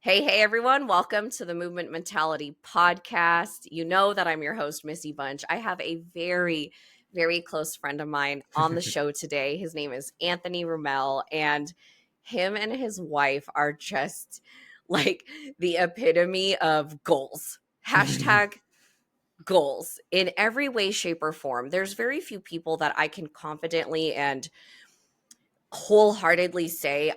Hey, everyone. Welcome to the Movement Mentality podcast. You know that I'm your host, Missy Bunch. I have a very close friend of mine on the show today. His name is Anthony Roumell, and him and his wife are just like the epitome of goals. Hashtag goals in every way, shape, or form. There's very few people that I can confidently and wholeheartedly say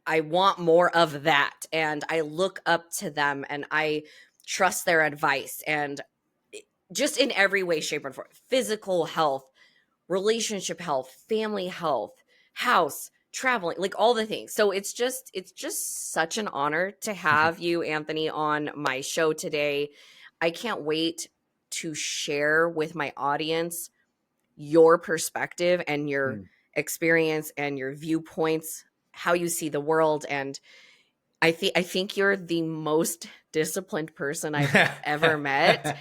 I want more of that, and I look up to them and I trust their advice, and just in every way, shape, and form. Physical health, relationship health, family health, house, traveling, like all the things. So it's just such an honor to have you, Anthony, on my show today. I can't wait to share with my audience your perspective and your experience and your viewpoints, how you see the world. And I think you're the most disciplined person I've ever met.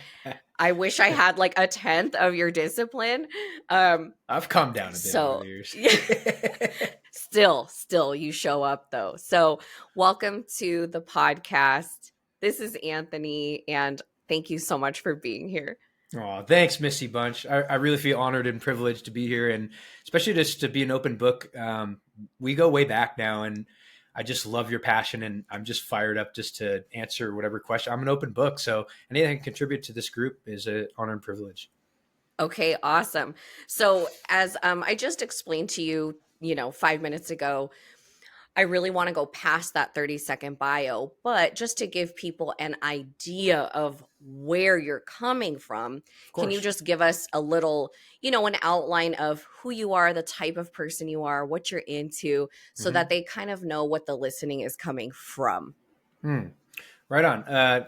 I wish I had like a tenth of your discipline. I've come down a bit over the years. Still you show up though. So welcome to the podcast. This is Anthony, and thank you so much for being here. Oh, thanks, Missy Bunch. I really feel honored and privileged to be here, and especially just to be an open book. We go way back now, and I just love your passion, and I'm just fired up just to answer whatever question. I'm an open book, so anything I can contribute to this group is an honor and privilege. Okay, awesome. So as I just explained to you, 5 minutes ago, I really want to go past that 30-second bio, but just to give people an idea of where you're coming from, can you just give us a little, an outline of who you are, the type of person you are, what you're into, so that they kind of know what the listening is coming from? Right on.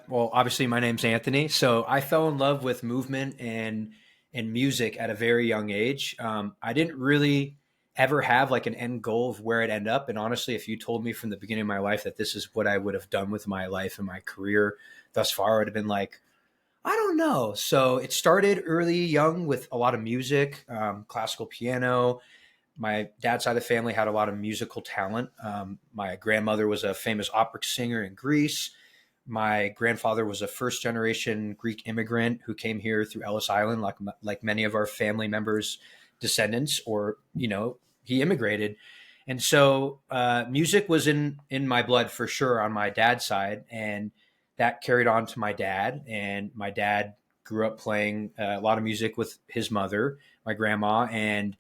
Well, obviously my name's Anthony. So I fell in love with movement and music at a very young age. I didn't really ever have like an end goal of where I'd end up. And honestly, if you told me from the beginning of my life that this is what I would have done with my life and my career thus far, I would have been like, I don't know. So it started early, young, with a lot of music, classical piano. My dad's side of the family had a lot of musical talent. My grandmother was a famous opera singer in Greece. My grandfather was a first generation Greek immigrant who came here through Ellis Island, like many of our family members' descendants, or, he immigrated. And so music was in my blood for sure on my dad's side. And that carried on to my dad. And my dad grew up playing a lot of music with his mother, my grandma, and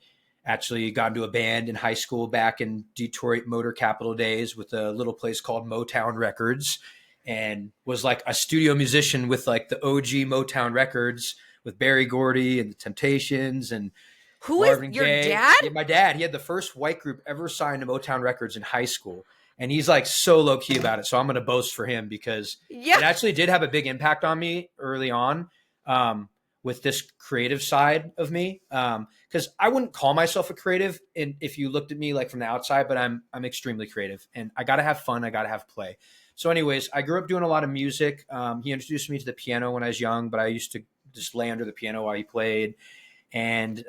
actually got into a band in high school back in Detroit motor capital days with a little place called Motown Records, and was like a studio musician with like the OG Motown Records with Berry Gordy and the Temptations and Who Marvin is your Gaye. dad? Yeah, my dad, he had the first white group ever signed to Motown Records in high school. And he's like so low key about it. So I'm going to boast for him because it actually did have a big impact on me early on with this creative side of me. Because I wouldn't call myself a creative if you looked at me like from the outside, but I'm extremely creative and I got to have fun. I got to have play. So anyways, I grew up doing a lot of music. He introduced me to the piano when I was young, but I used to just lay under the piano while he played. And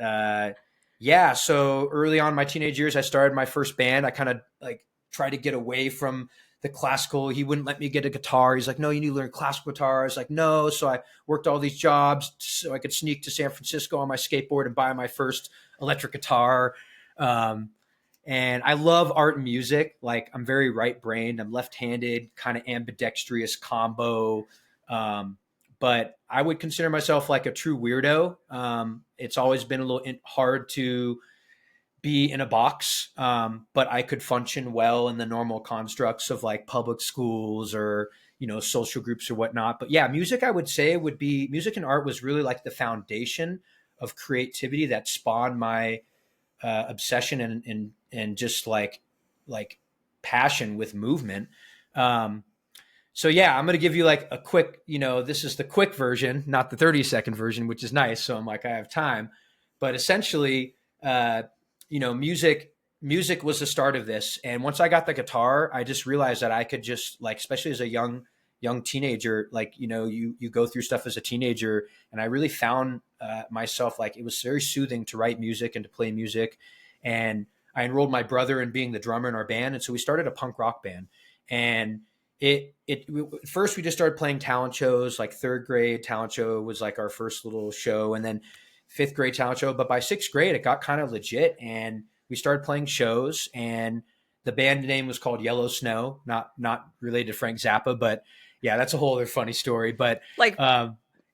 so early on in my teenage years, I started my first band. I kind of like tried to get away from the classical. He wouldn't let me get a guitar. He's like, no, you need to learn classical guitar. I was like, no. So I worked all these jobs so I could sneak to San Francisco on my skateboard and buy my first electric guitar. And I love art and music. Like I'm very right-brained. I'm left-handed, kind of ambidextrous combo. But I would consider myself like a true weirdo. It's always been a little hard to be in a box, but I could function well in the normal constructs of like public schools or, social groups or whatnot. But yeah, music, I would say music and art was really like the foundation of creativity that spawned my obsession and just like passion with movement. So yeah, I'm going to give you like a quick, this is the quick version, not the 30-second version, which is nice. So I'm like, I have time, but essentially, music was the start of this. And once I got the guitar, I just realized that I could just like, especially as a young teenager, like, you go through stuff as a teenager. And I really found myself, like, it was very soothing to write music and to play music. And I enrolled my brother in being the drummer in our band. And so we started a punk rock band, and first we just started playing talent shows. Like third grade talent show was like our first little show, and then fifth grade talent show. But by sixth grade, it got kind of legit, and we started playing shows. And the band name was called Yellow Snow, not related to Frank Zappa, but yeah, that's a whole other funny story. But Like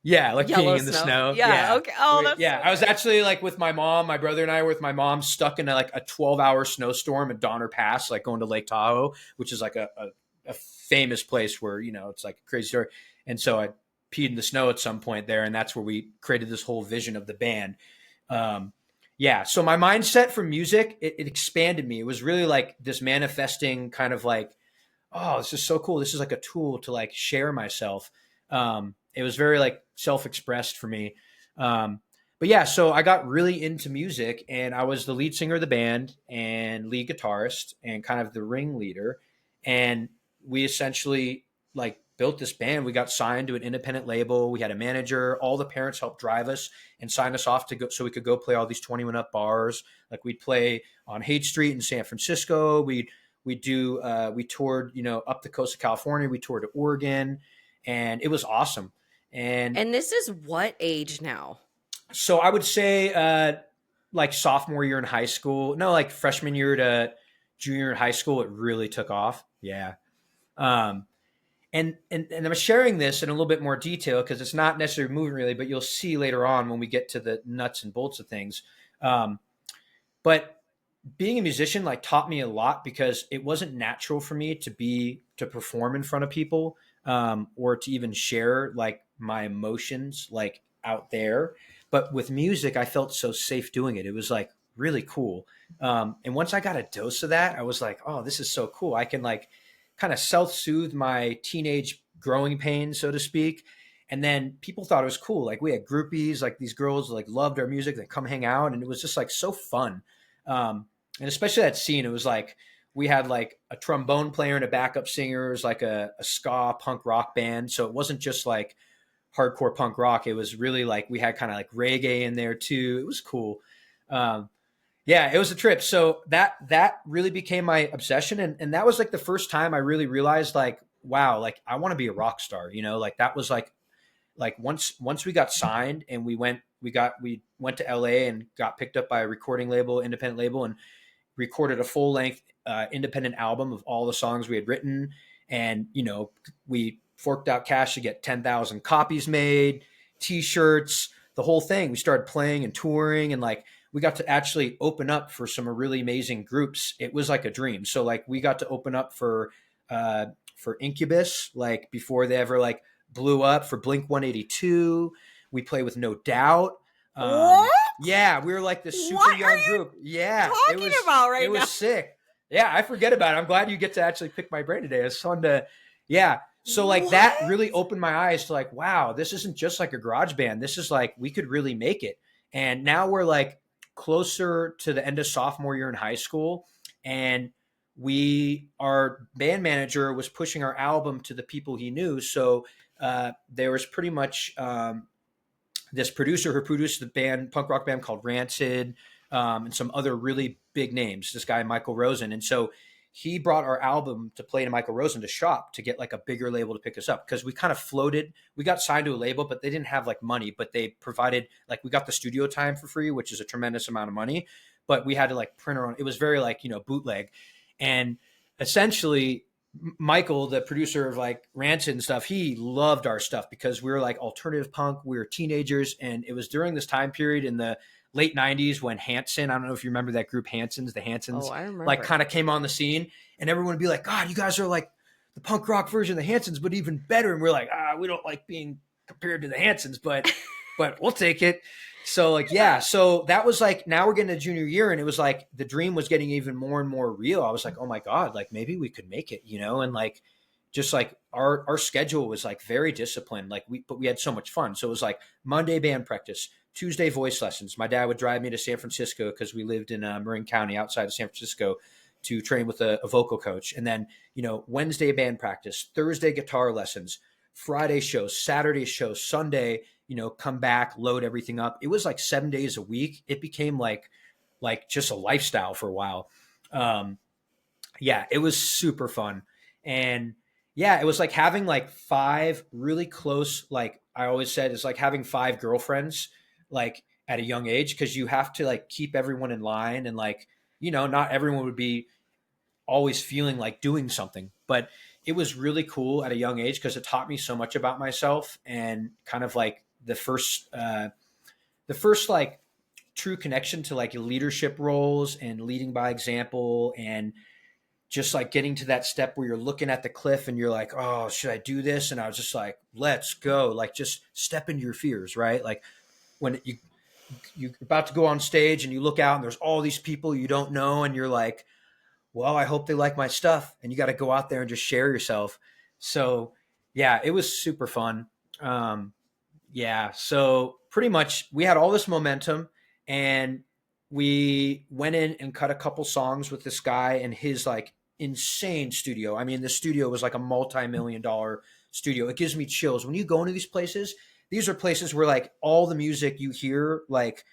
yeah, like yellow peeing in the snow. Yeah. Okay. Oh, that's yeah. so I was good. actually like with my mom, my brother and I were with my mom stuck in like a 12-hour snowstorm at Donner Pass, like going to Lake Tahoe, which is like a famous place where, you know, it's like a crazy story. And so I peed in the snow at some point there. And that's where we created this whole vision of the band. Yeah. So my mindset for music, it expanded me. It was really like this manifesting kind of like, oh, this is so cool. This is like a tool to like share myself. It was very like self-expressed for me. But yeah, so I got really into music, and I was the lead singer of the band and lead guitarist and kind of the ringleader. And we essentially like built this band. We got signed to an independent label. We had a manager. All the parents helped drive us and sign us off to go so we could go play all these 21 up bars. Like we'd play on Haight Street in San Francisco. We toured, you know, up the coast of California. We toured to Oregon, and it was awesome. And this is what age now? so I would say like sophomore year in high school. No, like freshman year to junior in high school, it really took off. Yeah. And I'm sharing this in a little bit more detail because it's not necessarily moving really, but you'll see later on when we get to the nuts and bolts of things. But being a musician like taught me a lot because it wasn't natural for me to perform in front of people, or to even share like my emotions like out there. But with music, I felt so safe doing it. It was like really cool. And once I got a dose of that, I was like, oh, this is so cool. I can like kind of self-soothe my teenage growing pains, so to speak. And then people thought it was cool. Like we had groupies, like these girls like loved our music. They come hang out, and it was just like so fun. And especially that scene, it was like we had like a trombone player and a backup singer. It was like a ska punk rock band. So it wasn't just like hardcore punk rock. It was really like we had kind of like reggae in there too. It was cool. Yeah, it was a trip. So that really became my obsession. And that was like the first time I really realized like, wow, like I want to be a rock star, you know, like that was like once we got signed and we went to LA and got picked up by a recording label, independent label, and recorded a full length independent album of all the songs we had written. And, you know, we forked out cash to get 10,000 copies made, t-shirts, the whole thing. We started playing and touring, and like, we got to actually open up for some really amazing groups. It was like a dream. So like we got to open up for Incubus, like before they ever like blew up, for Blink 182. We played with No Doubt. What? Yeah, we were like this super young group. Yeah, it was sick. Yeah, I forget about it. I'm glad you get to actually pick my brain today. It's fun to, yeah. So like that really opened my eyes to like, wow, this isn't just like a garage band. This is like, we could really make it. And now we're like closer to the end of sophomore year in high school. And our band manager was pushing our album to the people he knew. So there was pretty much this producer who produced the punk rock band called Rancid, and some other really big names, this guy, Michael Rosen. And so he brought our album to play to Michael Rosen to shop to get like a bigger label to pick us up. Cause we kind of floated, we got signed to a label, but they didn't have like money, but they provided, like, we got the studio time for free, which is a tremendous amount of money, but we had to like print our own. It was very like, you know, bootleg. And essentially Michael, the producer of like Rancid and stuff, he loved our stuff because we were like alternative punk. We were teenagers. And it was during this time period in the late 90s when Hanson, I don't know if you remember that group the Hansons, I remember. like kind of came on the scene, and everyone would be like, God, you guys are like the punk rock version of the Hansons, but even better. And we're like, we don't like being compared to the Hansons, but we'll take it. So like, yeah. So that was like, now we're getting to junior year, and it was like the dream was getting even more and more real. I was like, oh my God, like maybe we could make it, you know? And like, just like our schedule was like very disciplined. Like but we had so much fun. So it was like Monday band practice, Tuesday voice lessons. My dad would drive me to San Francisco because we lived in Marin County outside of San Francisco to train with a vocal coach. And then, you know, Wednesday band practice, Thursday guitar lessons, Friday shows, Saturday shows, Sunday, you know, come back, load everything up. It was like 7 days a week. It became like just a lifestyle for a while. Yeah, it was super fun. And Yeah, it was like having like five really close, like I always said, it's like having five girlfriends, like at a young age, because you have to like keep everyone in line and like, not everyone would be always feeling like doing something. But it was really cool at a young age because it taught me so much about myself and kind of like the first like true connection to like leadership roles and leading by example and just like getting to that step where you're looking at the cliff and you're like, oh, should I do this? And I was just like, let's go. Like just step into your fears, right? Like when you're about to go on stage and you look out and there's all these people you don't know and you're like, well, I hope they like my stuff. And you got to go out there and just share yourself. So yeah, it was super fun. Yeah. So pretty much we had all this momentum and we went in and cut a couple songs with this guy and his like insane studio. I mean, the studio was like a multi-million-dollar studio. It gives me chills. When you go into these places, these are places where like all the music you hear, like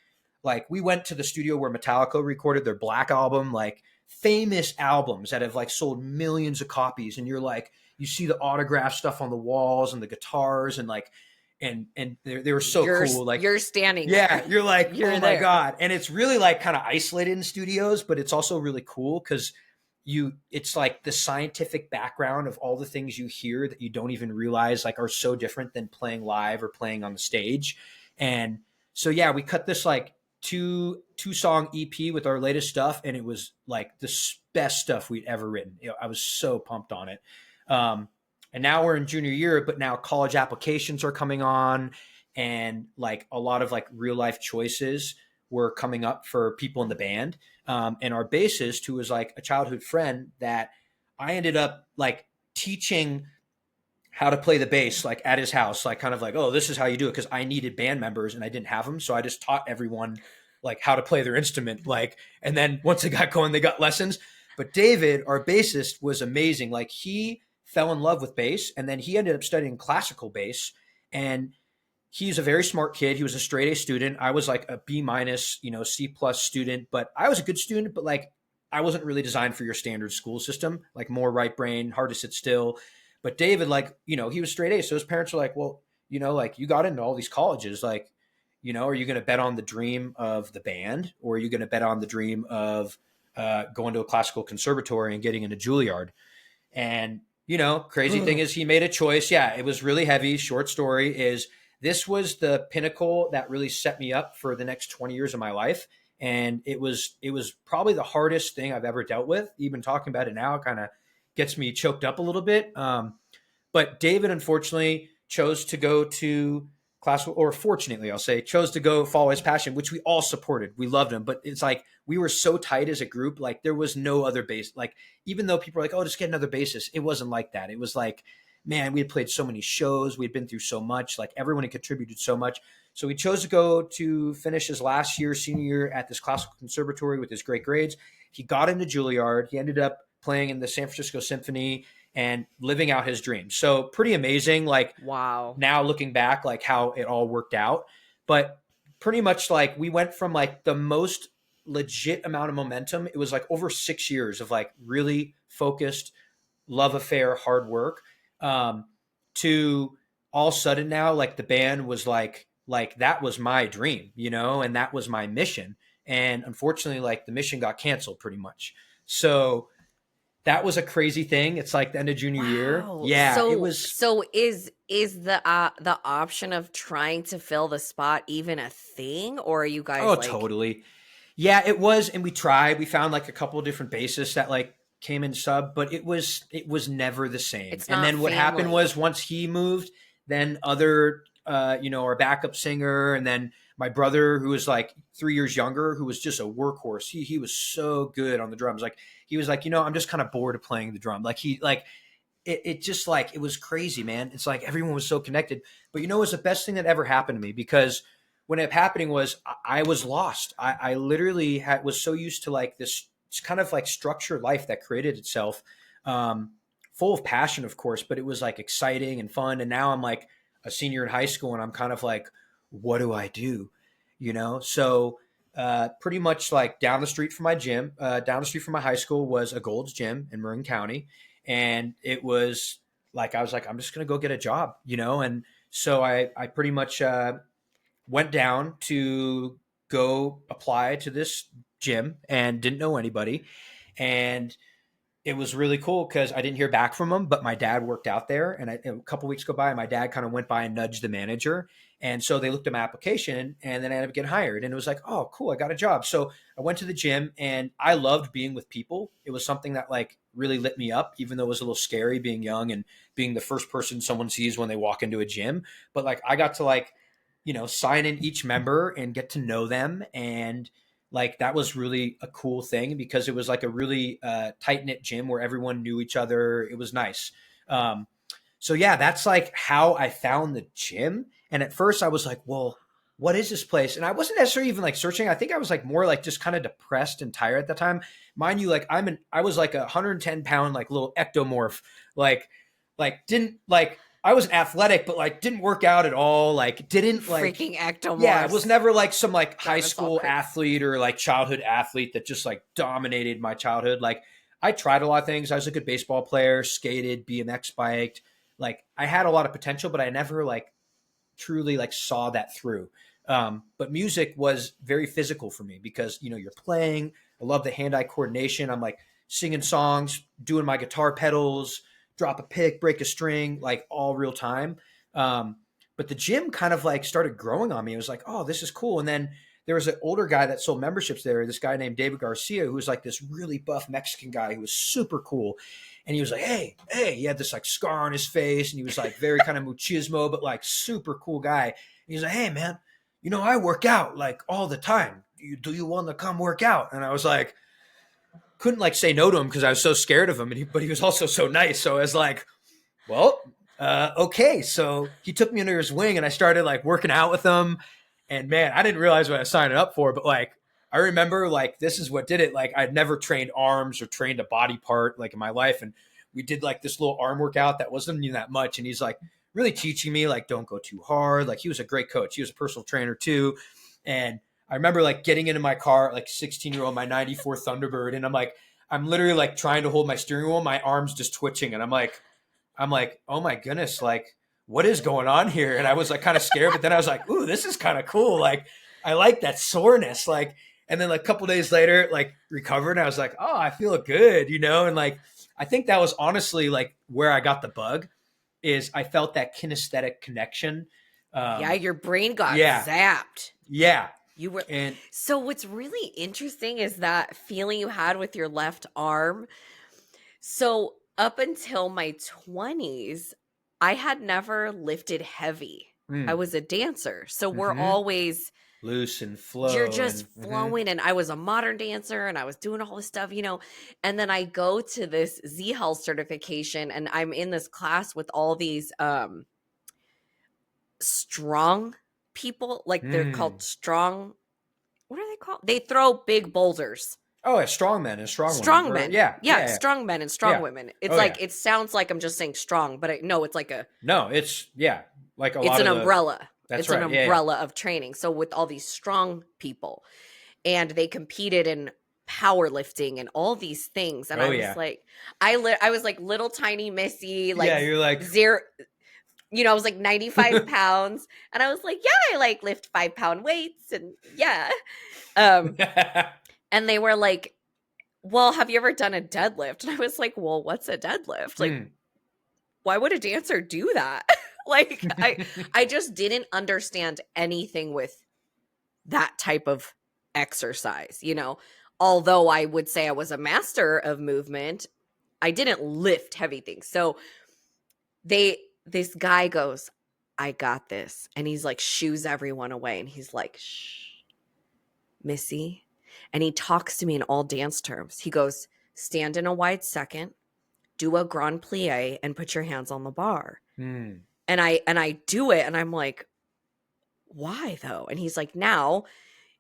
we went to the studio where Metallica recorded their Black album, like famous albums that have like sold millions of copies. And you're like, you see the autograph stuff on the walls and the guitars and like, and they were so cool. Like you're standing yeah, there. you're like, You're oh my there. God. And it's really like kind of isolated in studios, but it's also really cool because it's like the scientific background of all the things you hear that you don't even realize like are so different than playing live or playing on the stage. And so yeah, we cut this like two song EP with our latest stuff, and it was like the best stuff we'd ever written. I was so pumped on it. And now we're in junior year, but now college applications are coming on, and like a lot of like real life choices were coming up for people in the band. And our bassist, who was like a childhood friend that I ended up like teaching how to play the bass like at his house, like kind of like, oh, this is how you do it, because I needed band members and I didn't have them. So I just taught everyone like how to play their instrument. Like, and then once they got going, they got lessons. But David, our bassist, was amazing. Like he fell in love with bass and then he ended up studying classical bass. And he's a very smart kid. He was a straight A student. I was like a B minus, C plus student, but I was a good student, but like I wasn't really designed for your standard school system, like more right brain, hard to sit still. But David, like, he was straight A. So his parents were like, well, like you got into all these colleges, like, are you going to bet on the dream of the band, or are you going to bet on the dream of going to a classical conservatory and getting into Juilliard? And, crazy thing is he made a choice. Yeah, it was really heavy. Short story is this was the pinnacle that really set me up for the next 20 years of my life. And it was probably the hardest thing I've ever dealt with. Even talking about it now kind of gets me choked up a little bit. But David, unfortunately, chose to go to class, or fortunately, I'll say, chose to go follow his passion, which we all supported. We loved him. But it's like we were so tight as a group. Like there was no other bass. Like even though people were like, oh, just get another bassist, it wasn't like that. It was like, man, we had played so many shows. We'd been through so much. Like everyone had contributed so much. So he chose to go to finish his last year, senior year at this classical conservatory with his great grades. He got into Juilliard. He ended up playing in the San Francisco Symphony and living out his dreams. So pretty amazing. Like wow. Now looking back, like how it all worked out. But pretty much like we went from like the most legit amount of momentum. It was like over 6 years of like really focused love affair, hard work, to all of a sudden now, like the band was like that was my dream, and that was my mission. And unfortunately, like the mission got canceled pretty much. So that was a crazy thing. It's like the end of junior year. Yeah, so, it was. So is the option of trying to fill the spot even a thing, or are you guys? Oh, like... totally. Yeah, it was, and we tried. We found like a couple of different bassists that like came in sub, but it was never the same. It's and not then what family. happened was once he moved, then other, our backup singer, and then my brother, who was like 3 years younger, who was just a workhorse. He was so good on the drums. Like he was like, I'm just kind of bored of playing the drum. Like it just like, it was crazy, man. It's like everyone was so connected. But it was the best thing that ever happened to me, because when it happening was I was lost. I literally was so used to like this kind of like structured life that created itself, full of passion, of course, but it was like exciting and fun. And now I'm like a senior in high school and I'm kind of like, what do I do? So pretty much like down the street from my gym, down the street from my high school was a Gold's Gym in Marin County. And it was like, I was like, I'm just going to go get a job, And so I pretty much went down to go apply to this gym and didn't know anybody. And it was really cool because I didn't hear back from him, but my dad worked out there. And a couple weeks go by, and my dad kind of went by and nudged the manager. And so they looked at my application, and then I ended up getting hired. And it was like, oh, cool, I got a job. So I went to the gym, and I loved being with people. It was something that like really lit me up, even though it was a little scary being young and being the first person someone sees when they walk into a gym. But like I got to like, sign in each member and get to know them. And like that was really a cool thing because it was like a really tight knit gym where everyone knew each other. It was nice. So yeah, that's like how I found the gym. And at first I was like, well, what is this place? And I wasn't necessarily even like searching. I think I was like more like just kind of depressed and tired at the time. Mind you, like I was like 110-pound, like little ectomorph, like didn't like, I was athletic, but like didn't work out at all. Like didn't like freaking ectomorphs. Yeah, I was never like some like high school athlete or like childhood athlete that just like dominated my childhood. Like I tried a lot of things. I was a good baseball player, skated, BMX biked. Like I had a lot of potential, but I never like truly like saw that through. But music was very physical for me because, you're playing. I love the hand-eye coordination. I'm like singing songs, doing my guitar pedals, drop a pick, break a string, like all real time. But the gym kind of like started growing on me. It was like, oh, this is cool. And then there was an older guy that sold memberships there, this guy named David Garcia, who was like this really buff Mexican guy who was super cool. And he was like, hey, he had this like scar on his face. And he was like very kind of machismo, but like super cool guy. And he's like, hey, man, I work out like all the time. Do you want to come work out? And I was like, couldn't like say no to him because I was so scared of him. But he was also so nice. So I was like, well, okay. So he took me under his wing and I started like working out with him. And man, I didn't realize what I was signing up for, but like, I remember like, this is what did it. Like I'd never trained arms or trained a body part like in my life. And we did like this little arm workout that wasn't even that much. And he's like really teaching me like, don't go too hard. Like he was a great coach. He was a personal trainer too. And I remember like getting into my car, like 16-year-old, my 94 Thunderbird. And I'm literally like trying to hold my steering wheel. My arm's just twitching. And I'm like, oh my goodness, like what is going on here? And I was like kind of scared, but then I was like, ooh, this is kind of cool. Like I like that soreness. Like, and then like a couple days later, like recovered. And I was like, oh, I feel good, And like, I think that was honestly like where I got the bug is I felt that kinesthetic connection. Yeah. Your brain got zapped. Yeah. You were. So what's really interesting is that feeling you had with your left arm. So up until my 20s, I had never lifted heavy. I was a dancer. So we're always loose and flow. You're just flowing. And I was a modern dancer and I was doing all this stuff, And then I go to this Z-Health certification and I'm in this class with all these strong people. Like they're called strong. What are they called? They throw big boulders. Oh, yeah, strong men and strong women. Strong men. Yeah, strong men and strong women. It's it sounds like I'm just saying strong, but no, it's like a. No, it's, like a lot of It's an umbrella. That's right. It's an umbrella of training. So with all these strong people, and they competed in powerlifting and all these things. And I was like, I was like little tiny Missy, like, you're like zero. I was like 95 pounds and I was like, yeah, I like lift 5-pound weights and and they were like, well, have you ever done a deadlift? And I was like, well, what's a deadlift? Like, why would a dancer do that? Like, I just didn't understand anything with that type of exercise, although I would say I was a master of movement, I didn't lift heavy things. So this guy goes, I got this. And he's like, shoos everyone away. And he's like, shh, Missy. And he talks to me in all dance terms. He goes, stand in a wide second, do a grand plie, and put your hands on the bar. And I do it. And I'm like, why though? And he's like, now.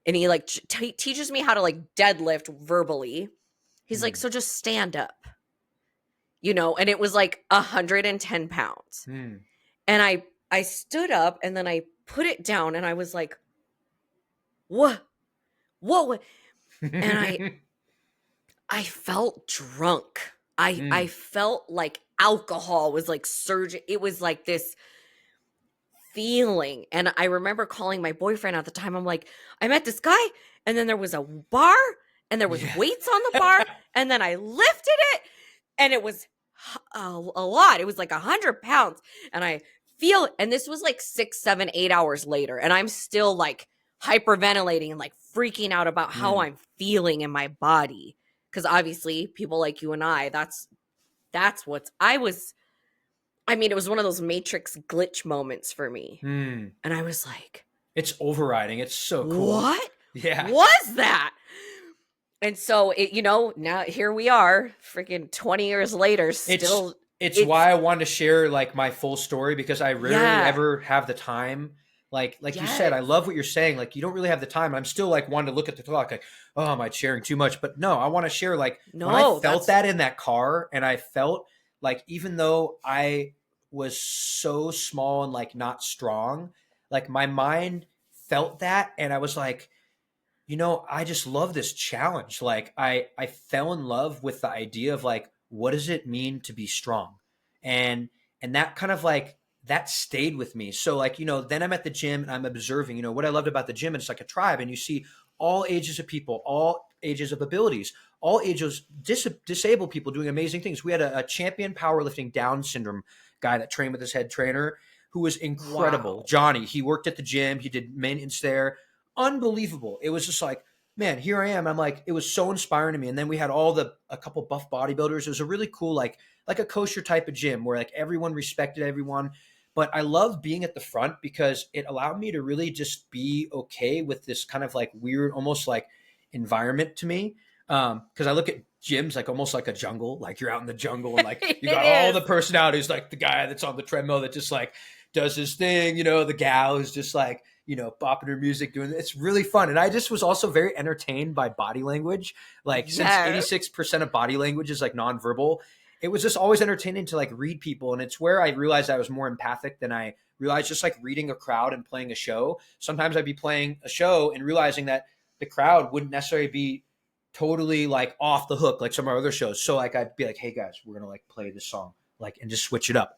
And he like teaches me how to like deadlift verbally. He's like, so just stand up. And it was like 110 pounds. And I stood up and then I put it down and I was like, what? And I felt drunk. I felt like alcohol was like surging. It was like this feeling. And I remember calling my boyfriend at the time. I'm like, I met this guy, and then there was a bar, and there was Yeah. weights on the bar, and then I lifted it, and it was a lot. It was like 100 pounds. And I feel, and this was like 6, 7, 8 hours later, and I'm still like hyperventilating and like freaking out about how I'm feeling in my body. Because obviously, people like you and I, that's what I mean, it was one of those Matrix glitch moments for me. And I was like, it's overriding. It's so cool. What? Yeah. Was that? And so it, now here we are, freaking 20 years later, still. It's why I wanted to share like my full story, because I rarely ever have the time. Like you said, I love what you're saying. Like, you don't really have the time. I'm still like wanting to look at the clock, like, oh, am I sharing too much? But no, I want to share like when I felt that in that car, and I felt like, even though I was so small and like not strong, like my mind felt that, and I was like, I just love this challenge. Like I fell in love with the idea of like, what does it mean to be strong? And that kind of like, that stayed with me. So like, then I'm at the gym and I'm observing, what I loved about the gym, it's like a tribe, and you see all ages of people, all ages of abilities, all ages, disabled people doing amazing things. We had a champion powerlifting Down syndrome guy that trained with his head trainer, who was incredible. Wow. Johnny, he worked at the gym. He did maintenance there. Unbelievable. It was just like, man, here I am. I'm like, it was so inspiring to me. And then we had a couple buff bodybuilders. It was a really cool, like a kosher type of gym where like everyone respected everyone. But I love being at the front because it allowed me to really just be okay with this kind of like weird, almost like environment to me. Because I look at gyms like almost like a jungle, like you're out in the jungle and like you got all the personalities, like the guy that's on the treadmill that just like does his thing, the gal who's just like, bopping her music, doing it. It's really fun. And I just was also very entertained by body language. Like since 86% of body language is like nonverbal, it was just always entertaining to like read people. And it's where I realized I was more empathic than I realized, just like reading a crowd and playing a show. Sometimes I'd be playing a show and realizing that the crowd wouldn't necessarily be totally like off the hook like some of our other shows. So like I'd be like, hey guys, we're gonna like play this song, like, and just switch it up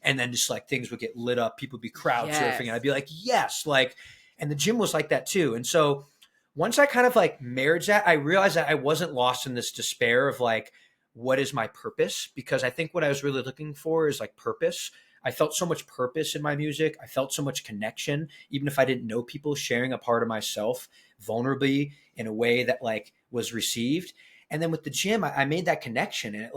and then just like things would get lit up, people would be crowd surfing, and I'd be like, yes, like, and the gym was like that too. And so once I kind of like married that, I realized that I wasn't lost in this despair of like, what is my purpose? Because I think what I was really looking for is like purpose. I felt so much purpose in my music. I felt so much connection, even if I didn't know people, sharing a part of myself vulnerably in a way that like was received. And then with the gym, I made that connection, and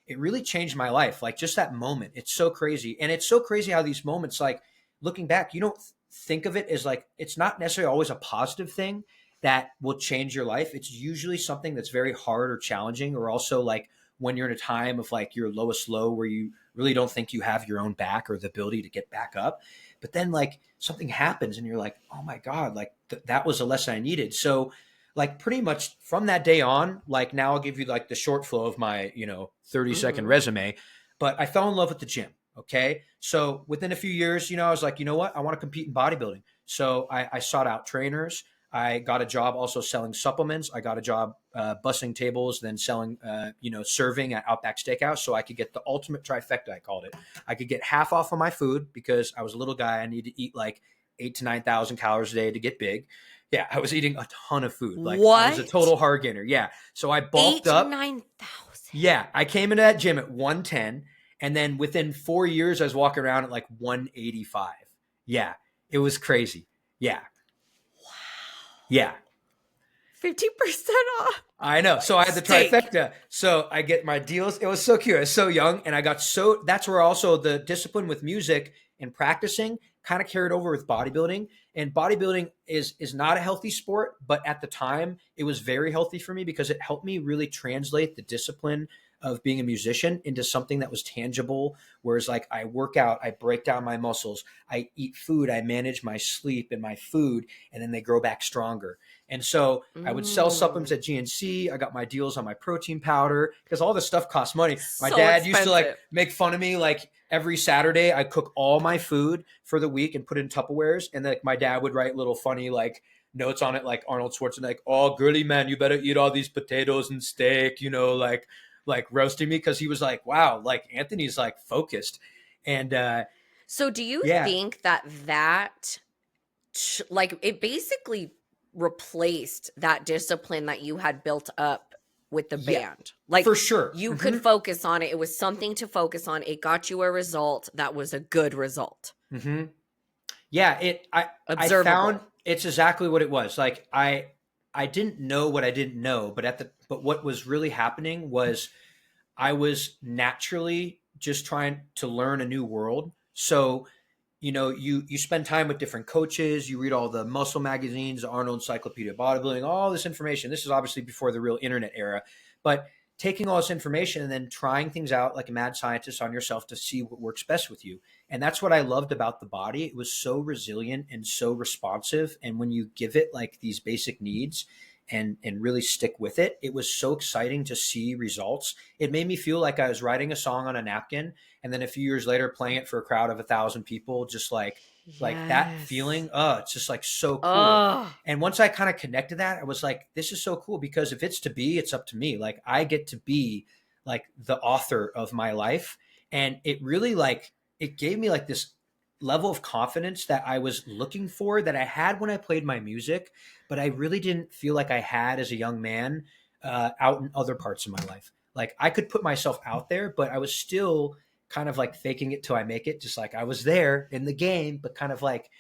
it really changed my life. Like just that moment. It's so crazy. And it's so crazy how these moments, like looking back, you don't think of it as like, it's not necessarily always a positive thing that will change your life. It's usually something that's very hard or challenging, or also like when you're in a time of like your lowest low where you really don't think you have your own back or the ability to get back up. But then like something happens and you're like, oh my God, like that was a lesson I needed. So like pretty much from that day on, like now I'll give you like the short flow of my, 30-second resume, but I fell in love with the gym. Okay. So within a few years, I was like, you know what? I want to compete in bodybuilding. So I sought out trainers. I got a job also selling supplements. I got a job bussing tables, then selling, serving at Outback Steakhouse. So I could get the ultimate trifecta, I called it. I could get half off of my food because I was a little guy. I needed to eat like 8,000 to 9,000 calories a day to get big. Yeah, I was eating a ton of food. Like what? I was a total hard gainer. Yeah. So I bulked 8,000 up. to 9,000. Yeah. I came into that gym at 110. And then within 4 years, I was walking around at like 185. Yeah. It was crazy. Yeah. Yeah. 50% off. I know. So I had the trifecta. So I get my deals. It was so cute. I was so young, and that's where also the discipline with music and practicing kind of carried over with bodybuilding. And bodybuilding is not a healthy sport, but at the time it was very healthy for me because it helped me really translate the discipline of being a musician into something that was tangible. Whereas like I work out, I break down my muscles, I eat food, I manage my sleep and my food, and then they grow back stronger. And so I would sell supplements at GNC. I got my deals on my protein powder because all this stuff costs money. My dad used to like make fun of me. Like every Saturday I cook all my food for the week and put it in Tupperwares. And like my dad would write little funny like notes on it, like Arnold Schwarzenegger, like, oh, girly man, you better eat all these potatoes and steak, like like roasting me because he was like, wow, like Anthony's like focused. And So do you yeah, think that like it basically replaced that discipline that you had built up with the yeah, band? Like for sure. you could focus on it. It was something to focus on. It got you a result that was a good result. Mm-hmm. Yeah, I found Observable. it's exactly what it was. Like I didn't know what I didn't know, but what was really happening was I was naturally just trying to learn a new world. So, you spend time with different coaches, you read all the muscle magazines, the Arnold Encyclopedia of Bodybuilding, all this information. This is obviously before the real internet era, but taking all this information and then trying things out like a mad scientist on yourself to see what works best with you. And that's what I loved about the body. It was so resilient and so responsive. And when you give it like these basic needs and really stick with it, it was so exciting to see results. It made me feel like I was writing a song on a napkin and then a few years later playing it for a crowd of 1,000 people, just like that Yes. feeling. It's just like so cool. Oh, And once I kind of connected that, I was like, this is so cool because if it's to be, it's up to me. Like I get to be like the author of my life. And it really like, it gave me like this level of confidence that I was looking for that I had when I played my music, but I really didn't feel like I had as a young man out in other parts of my life. Like I could put myself out there, but I was still kind of like faking it till I make it. Just like I was there in the game, but kind of like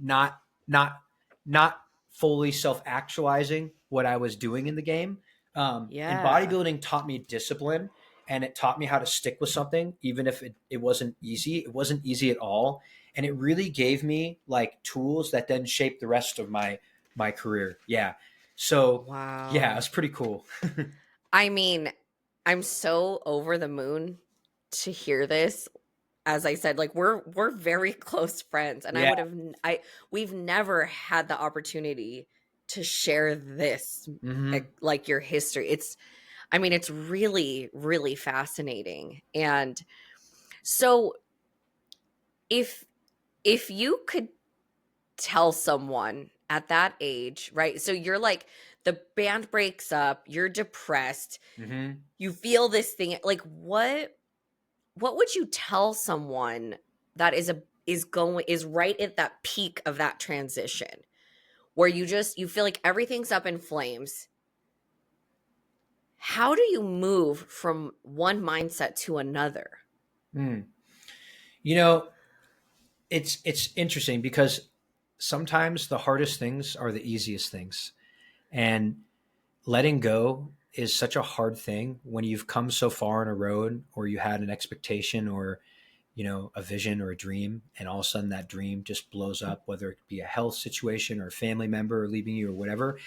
not not not fully self-actualizing what I was doing in the game. And yeah. bodybuilding taught me discipline and it taught me how to stick with something, even if it wasn't easy. It wasn't easy at all. And it really gave me like tools that then shaped the rest of my career. Yeah. So yeah, it Wow. was pretty cool. I mean, I'm so over the moon to hear this. As I said, like we're very close friends, and I Yeah. would have I we've never had the opportunity to share this, Hmm. like your history. It's I mean, it's really really fascinating. And so if if you could tell someone at that age, right? So you're like the band breaks up, you're depressed, Hmm. you feel this thing, like what would you tell someone that is right at that peak of that transition where you feel like everything's up in flames? How do you move from one mindset to another? Mm. You know, it's interesting because sometimes the hardest things are the easiest things. And letting go is such a hard thing when you've come so far on a road or you had an expectation or a vision or a dream and all of a sudden that dream just blows up, whether it be a health situation or a family member leaving you or whatever.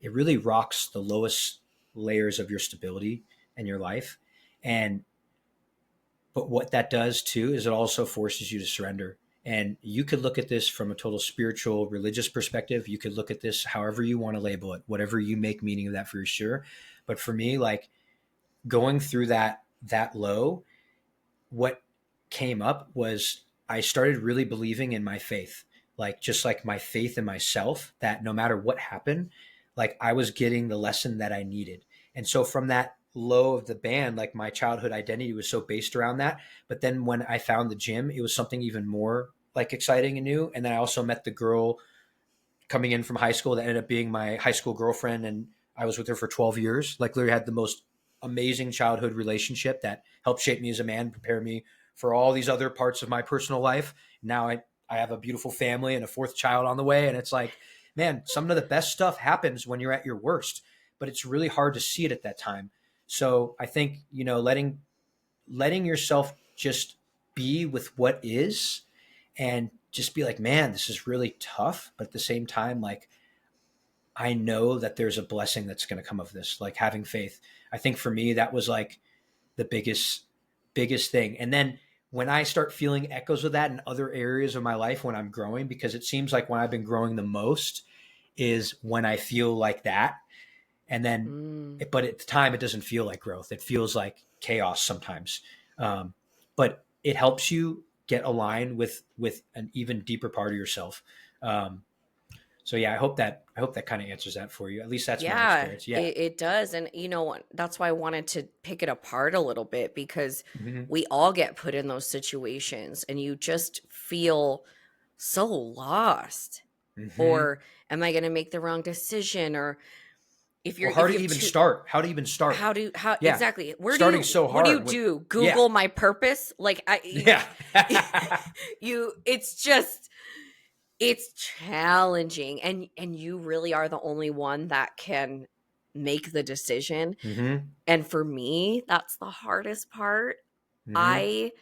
It really rocks the lowest layers of your stability in your life. And but what that does too is it also forces you to surrender. And you could look at this from a total spiritual, religious perspective. You could look at this however you want to label it, whatever you make meaning of that for sure. But for me, like going through that low, what came up was I started really believing in my faith, like just like my faith in myself, that no matter what happened, like I was getting the lesson that I needed. And so from that low of the band, like my childhood identity was so based around that. But then when I found the gym, it was something even more like exciting and new. And then I also met the girl coming in from high school that ended up being my high school girlfriend. And I was with her for 12 years, like literally had the most amazing childhood relationship that helped shape me as a man, prepare me for all these other parts of my personal life. Now I have a beautiful family and a fourth child on the way. And it's like, man, some of the best stuff happens when you're at your worst, but it's really hard to see it at that time. So I think, letting yourself just be with what is and just be like, man, this is really tough. But at the same time, like, I know that there's a blessing that's going to come of this, like having faith. I think for me, that was like the biggest thing. And then when I start feeling echoes of that in other areas of my life when I'm growing, because it seems like when I've been growing the most is when I feel like that. And then, Mm. but at the time, it doesn't feel like growth. It feels like chaos sometimes. But it helps you get aligned with an even deeper part of yourself. Um, So yeah, I hope that kind of answers that for you. At least that's my Yeah, experience. Yeah. it does. And that's why I wanted to pick it apart a little bit, because Hmm. we all get put in those situations and you just feel so lost. Hmm. Or am I going to make the wrong decision? Or Or if how to you have even two, start? How to even start? how Yeah. exactly, Starting so what do you hard. What? do? Yeah. Google my purpose? Like Yeah. it's just, it's challenging, and you really are the only one that can make the decision. Hmm. And for me, that's the hardest part. Hmm. I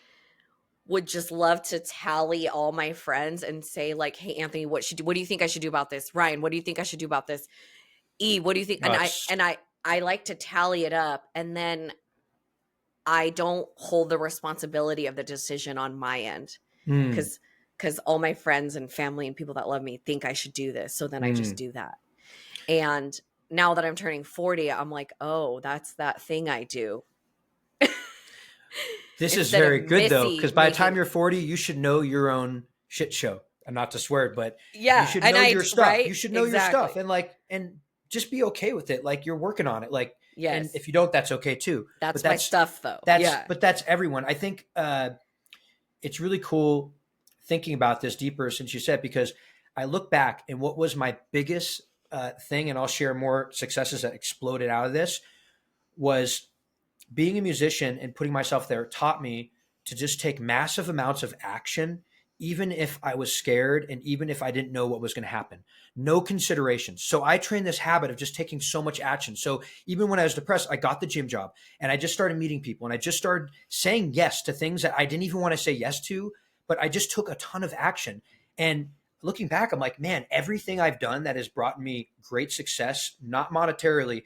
would just love to tally all my friends and say, like, "Hey, Anthony, what do you think I should do about this? Ryan, what do you think I should do about this? E, what do you think?" Oh, And I it's and I like to tally it up, and then I don't hold the responsibility of the decision on my end, mm, because all my friends and family and people that love me think I should do this, so then I just mm. do that. And now that I'm turning 40, I'm like, "Oh, that's that thing I do." This is Instead of very good though, Missy because by the time making, you're 40, you should know your own shit show. And not to swear, but you yeah, should and know your stuff. right? You should know your stuff, Exactly. and just be okay with it. Like you're working on it. Like, and Yes. if you don't, that's okay too. But That's my stuff though. Yeah. that's everyone. I think it's really cool thinking about this deeper since you said, because I look back and what was my biggest thing, and I'll share more successes that exploded out of this, was being a musician and putting myself there taught me to just take massive amounts of action, even if I was scared and even if I didn't know what was going to happen. No considerations. So I trained this habit of just taking so much action. So even when I was depressed, I got the gym job and I just started meeting people and I just started saying yes to things that I didn't even want to say yes to, but I just took a ton of action. And looking back, I'm like, man, everything I've done that has brought me great success, not monetarily,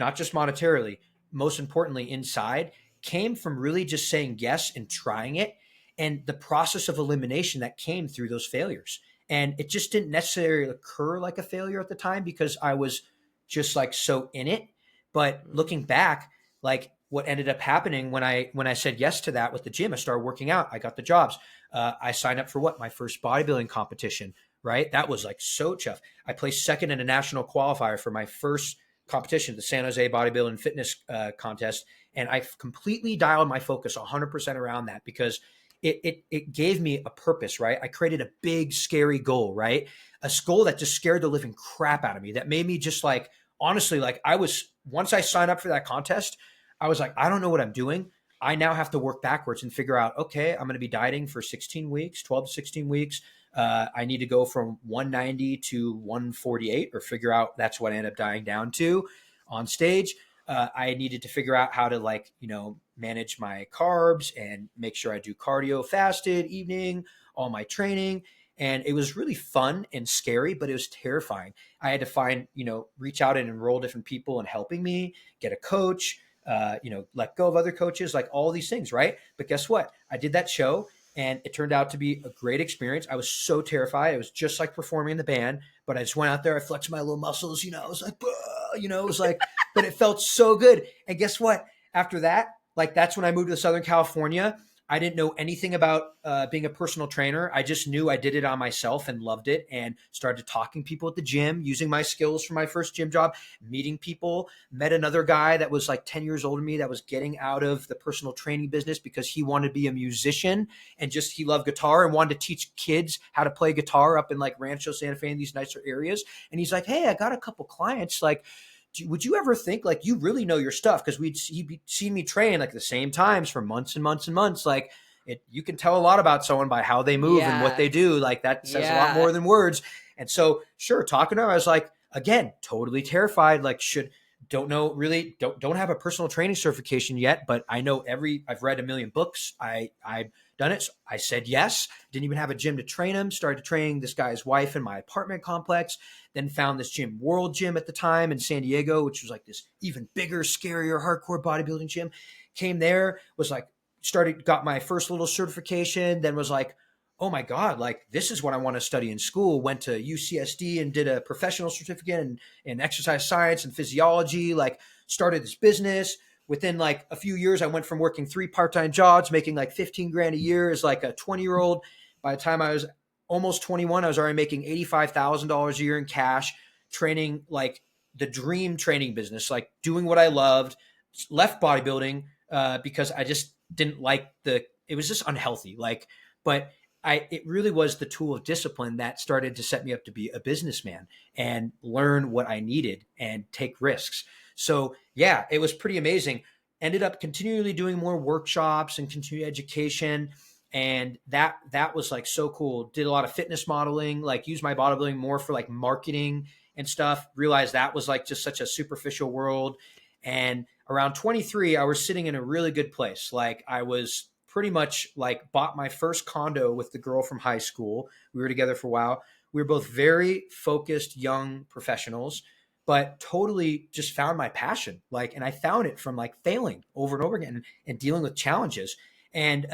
not just monetarily, most importantly, inside, came from really just saying yes and trying it, and the process of elimination that came through those failures. And it just didn't necessarily occur like a failure at the time because I was just like so in it. But Mm. looking back, like what ended up happening when I said yes to that with the gym, I started working out. I got the jobs. I signed up for my first bodybuilding competition. Right, that was like so tough. I placed second in a national qualifier for my first competition, the San Jose Bodybuilding Fitness Contest, and I completely dialed my focus 100% around that because it gave me a purpose. Right, I created a big scary goal. Right, a goal that just scared the living crap out of me. That made me just like honestly, like I was once I signed up for that contest, I was like, I don't know what I'm doing. I now have to work backwards and figure out, okay, I'm going to be dieting for 16 weeks, 12 to 16 weeks. I need to go from 190 to 148 or figure out that's what I end up dying down to on stage. I needed to figure out how to manage my carbs and make sure I do cardio fasted evening, all my training. And it was really fun and scary, but it was terrifying. I had to reach out and enroll different people in helping me, get a coach, let go of other coaches, like all these things, right? But guess what? I did that show and it turned out to be a great experience. I was so terrified. It was just like performing in the band, but I just went out there. I flexed my little muscles, I was like, it was like, but it felt so good. And guess what? After that, like that's when I moved to Southern California. I didn't know anything about being a personal trainer. I just knew I did it on myself and loved it and started talking to people at the gym, using my skills from my first gym job, meeting people, met another guy that was like 10 years older than me that was getting out of the personal training business because he wanted to be a musician and just he loved guitar and wanted to teach kids how to play guitar up in like Rancho Santa Fe and these nicer areas. And he's like, hey, I got a couple clients. Like, would you ever think like you really know your stuff? Because he'd seen me train like the same times for months and months and months. Like you can tell a lot about someone by how they move and what Yeah. they do. Like that says a lot Yeah. more than words. And so, sure, talking to her, I was like, again, totally terrified. Like, don't have a personal training certification yet, but I know I've read a million books. I've done it. So I said yes. Didn't even have a gym to train him. Started training this guy's wife in my apartment complex. Then found this gym, World Gym at the time in San Diego, which was like this even bigger, scarier, hardcore bodybuilding gym. Came there, got my first little certification, then was like, oh my God, like this is what I want to study in school. Went to UCSD and did a professional certificate in exercise science and physiology, like started this business. Within like a few years, I went from working 3 part-time jobs, making like 15 grand a year as like a 20-year-old. By the time I was almost 21, I was already making $85,000 a year in cash, training like the dream training business, like doing what I loved, left bodybuilding because I just didn't like it was just unhealthy. But it really was the tool of discipline that started to set me up to be a businessman and learn what I needed and take risks. So yeah, it was pretty amazing. Ended up continually doing more workshops and continued education. And that was like so cool. Did a lot of fitness modeling, like used my bodybuilding more for like marketing and stuff. Realized that was like just such a superficial world. And around 23, I was sitting in a really good place. Like I was pretty much like bought my first condo with the girl from high school. We were together for a while. We were both very focused young professionals, but totally just found my passion. Like, and I found it from like failing over and over again and dealing with challenges. And,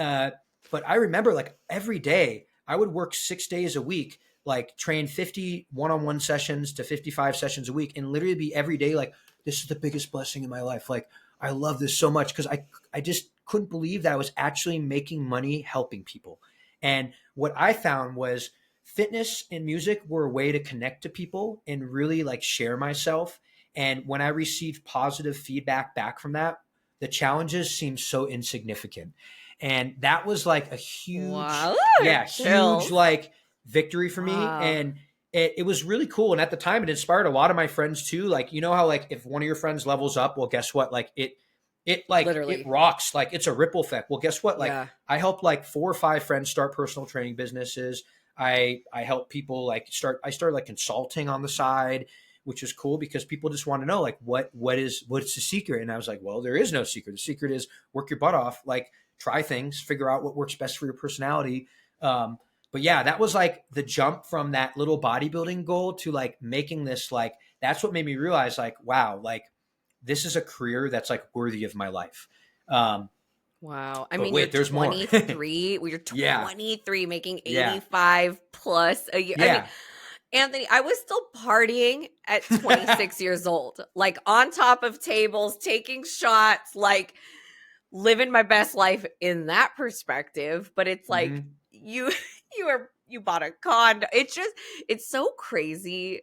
but I remember like every day I would work 6 days a week, like train 50 one-on-one sessions to 55 sessions a week, and literally be every day like, this is the biggest blessing in my life. Like, I love this so much because I just couldn't believe that I was actually making money helping people. And what I found was fitness and music were a way to connect to people and really like share myself. And when I received positive feedback back from that, the challenges seemed so insignificant. And that was like a huge, huge like victory for me. And it was really cool. And at the time it inspired a lot of my friends too. Like, you know how like if one of your friends levels up, well, guess what? Like it like Literally. it rocks. Like it's a ripple effect. Well, guess what? Like I helped like 4 or 5 friends start personal training businesses. I help people like I started like consulting on the side, which was cool because people just want to know like what's the secret. And I was like, well, there is no secret. The secret is work your butt off, like try things, figure out what works best for your personality. But yeah, that was like the jump from that little bodybuilding goal to like making this, like, that's what made me realize like, wow, like this is a career that's like worthy of my life. Wow. I mean, wait, there's 23. You're 23 making 85 plus a year. Yeah. I mean, Anthony, I was still partying at 26 years old, like on top of tables, taking shots, like living my best life in that perspective. But it's like you bought a condo. It's so crazy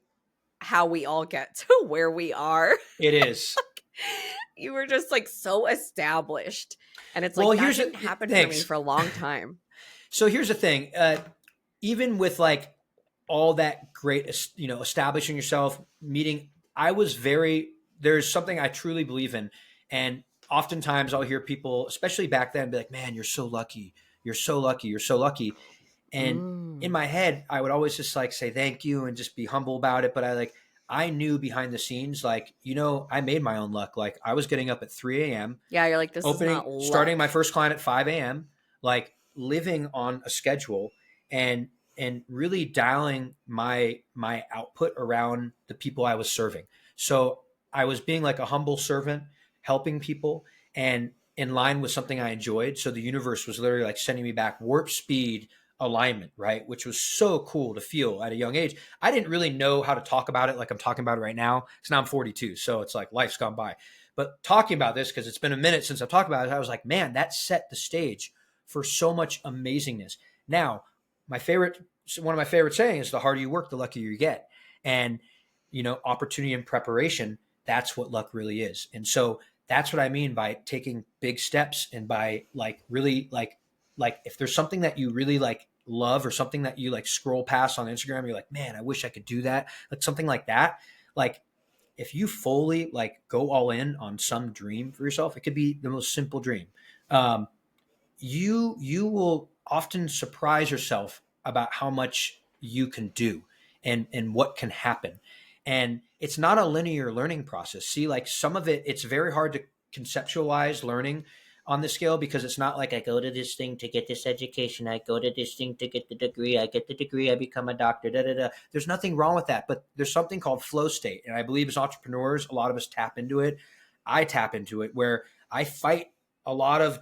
how we all get to where we are. It is. You were just like so established, and it's like that didn't happen for me for a long time. So here's the thing, even with like all that great, you know, establishing yourself, meeting, there's something I truly believe in. And oftentimes I'll hear people, especially back then, be like, man, you're so lucky. You're so lucky. You're so lucky. And in my head, I would always just like say thank you and just be humble about it. But I knew behind the scenes, like, you know, I made my own luck. Like I was getting up at 3 a.m. Yeah, you're like, this is not luck. Starting my first client at 5 a.m., like living on a schedule and really dialing my output around the people I was serving. So I was being like a humble servant, helping people and in line with something I enjoyed. So the universe was literally like sending me back warp speed alignment, right? Which was so cool to feel at a young age. I didn't really know how to talk about it like I'm talking about it right now. So now I'm 42. So it's like life's gone by. But talking about this, because it's been a minute since I've talked about it, I was like, man, that set the stage for so much amazingness. Now, one of my favorite sayings is the harder you work, the luckier you get. And, you know, opportunity and preparation, that's what luck really is. And so that's what I mean by taking big steps and by like really like if there's something that you really like love or something that you like scroll past on Instagram, you're like, man, I wish I could do that. Like something like that. Like if you fully like go all in on some dream for yourself, it could be the most simple dream. You will often surprise yourself about how much you can do and what can happen. And it's not a linear learning process. See, like some of it, it's very hard to conceptualize learning on the scale because it's not like I go to this thing to get this education. I go to this thing to get the degree. I get the degree. I become a doctor. There's nothing wrong with that. But there's something called flow state. And I believe as entrepreneurs, a lot of us tap into it. I tap into it where I fight a lot of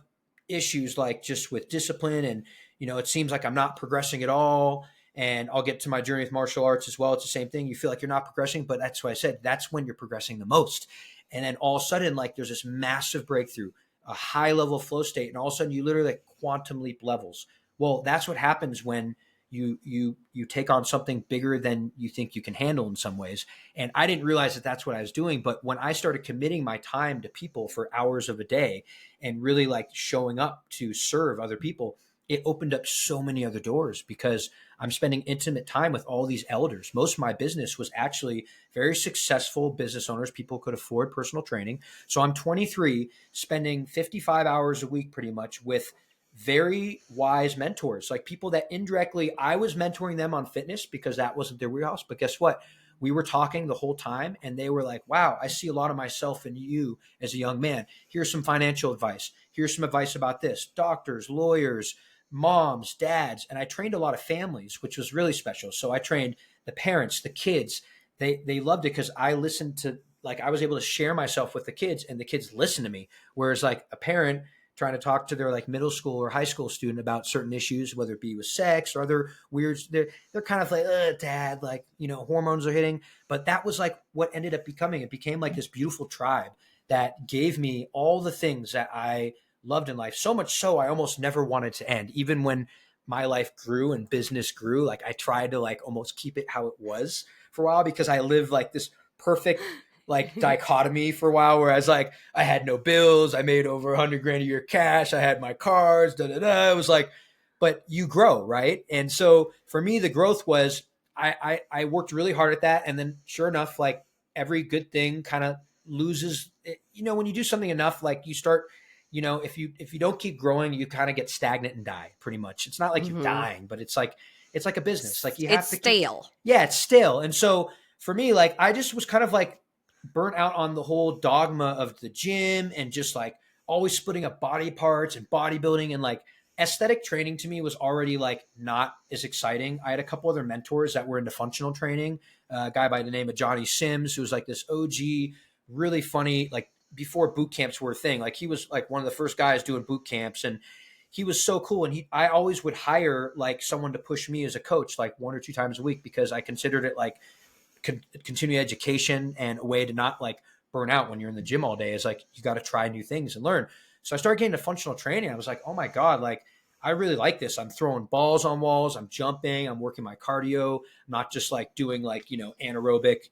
issues like just with discipline and, you know, it seems like I'm not progressing at all. And I'll get to my journey with martial arts as well. It's the same thing. You feel like you're not progressing, but that's what I said. That's when you're progressing the most. And then all of a sudden, like there's this massive breakthrough, a high level flow state. And all of a sudden you literally like quantum leap levels. Well, that's what happens when you take on something bigger than you think you can handle in some ways. And I didn't realize that that's what I was doing. But when I started committing my time to people for hours of a day and really like showing up to serve other people, it opened up so many other doors because I'm spending intimate time with all these elders. Most of my business was actually very successful business owners. People could afford personal training. So I'm 23, spending 55 hours a week pretty much with very wise mentors, like people that indirectly I was mentoring them on fitness because that wasn't their wheelhouse. But guess what? We were talking the whole time and they were like, wow, I see a lot of myself in you as a young man. Here's some financial advice. Here's some advice about this. Doctors, lawyers, moms, dads. And I trained a lot of families, which was really special. So I trained the parents, the kids. They loved it because I listened to, like, I was able to share myself with the kids and the kids listened to me. Whereas like a parent trying to talk to their like middle school or high school student about certain issues, whether it be with sex or other weirds, they're kind of like, dad, like, hormones are hitting. But that was like what ended up becoming. It became like this beautiful tribe that gave me all the things that I loved in life. So much so I almost never wanted to end. Even when my life grew and business grew, like I tried to like almost keep it how it was for a while because I lived like this perfect like dichotomy for a while where I was like, I had no bills. I made over 100 grand a year cash. I had my cars, It was like, but you grow, right? And so for me, the growth was I worked really hard at that. And then sure enough, like every good thing kind of loses, when you do something enough, like you start, if you don't keep growing, you kind of get stagnant and die pretty much. It's not like you're dying, but it's like a business. Like you have it's stale. Yeah, it's stale. And so for me, like I just was kind of like burnt out on the whole dogma of the gym and just like always splitting up body parts and bodybuilding, and like aesthetic training to me was already like not as exciting. I had a couple other mentors that were into functional training, a guy by the name of Johnny Sims, who was like this OG, really funny, like before boot camps were a thing. Like he was like one of the first guys doing boot camps, and he was so cool. And I always would hire like someone to push me as a coach, like 1 or 2 times a week, because I considered it like continuing education and a way to not like burn out when you're in the gym all day. Is like, you got to try new things and learn. So I started getting to functional training. I was like, oh my God, like I really like this. I'm throwing balls on walls. I'm jumping. I'm working my cardio. I'm not just like doing like, anaerobic,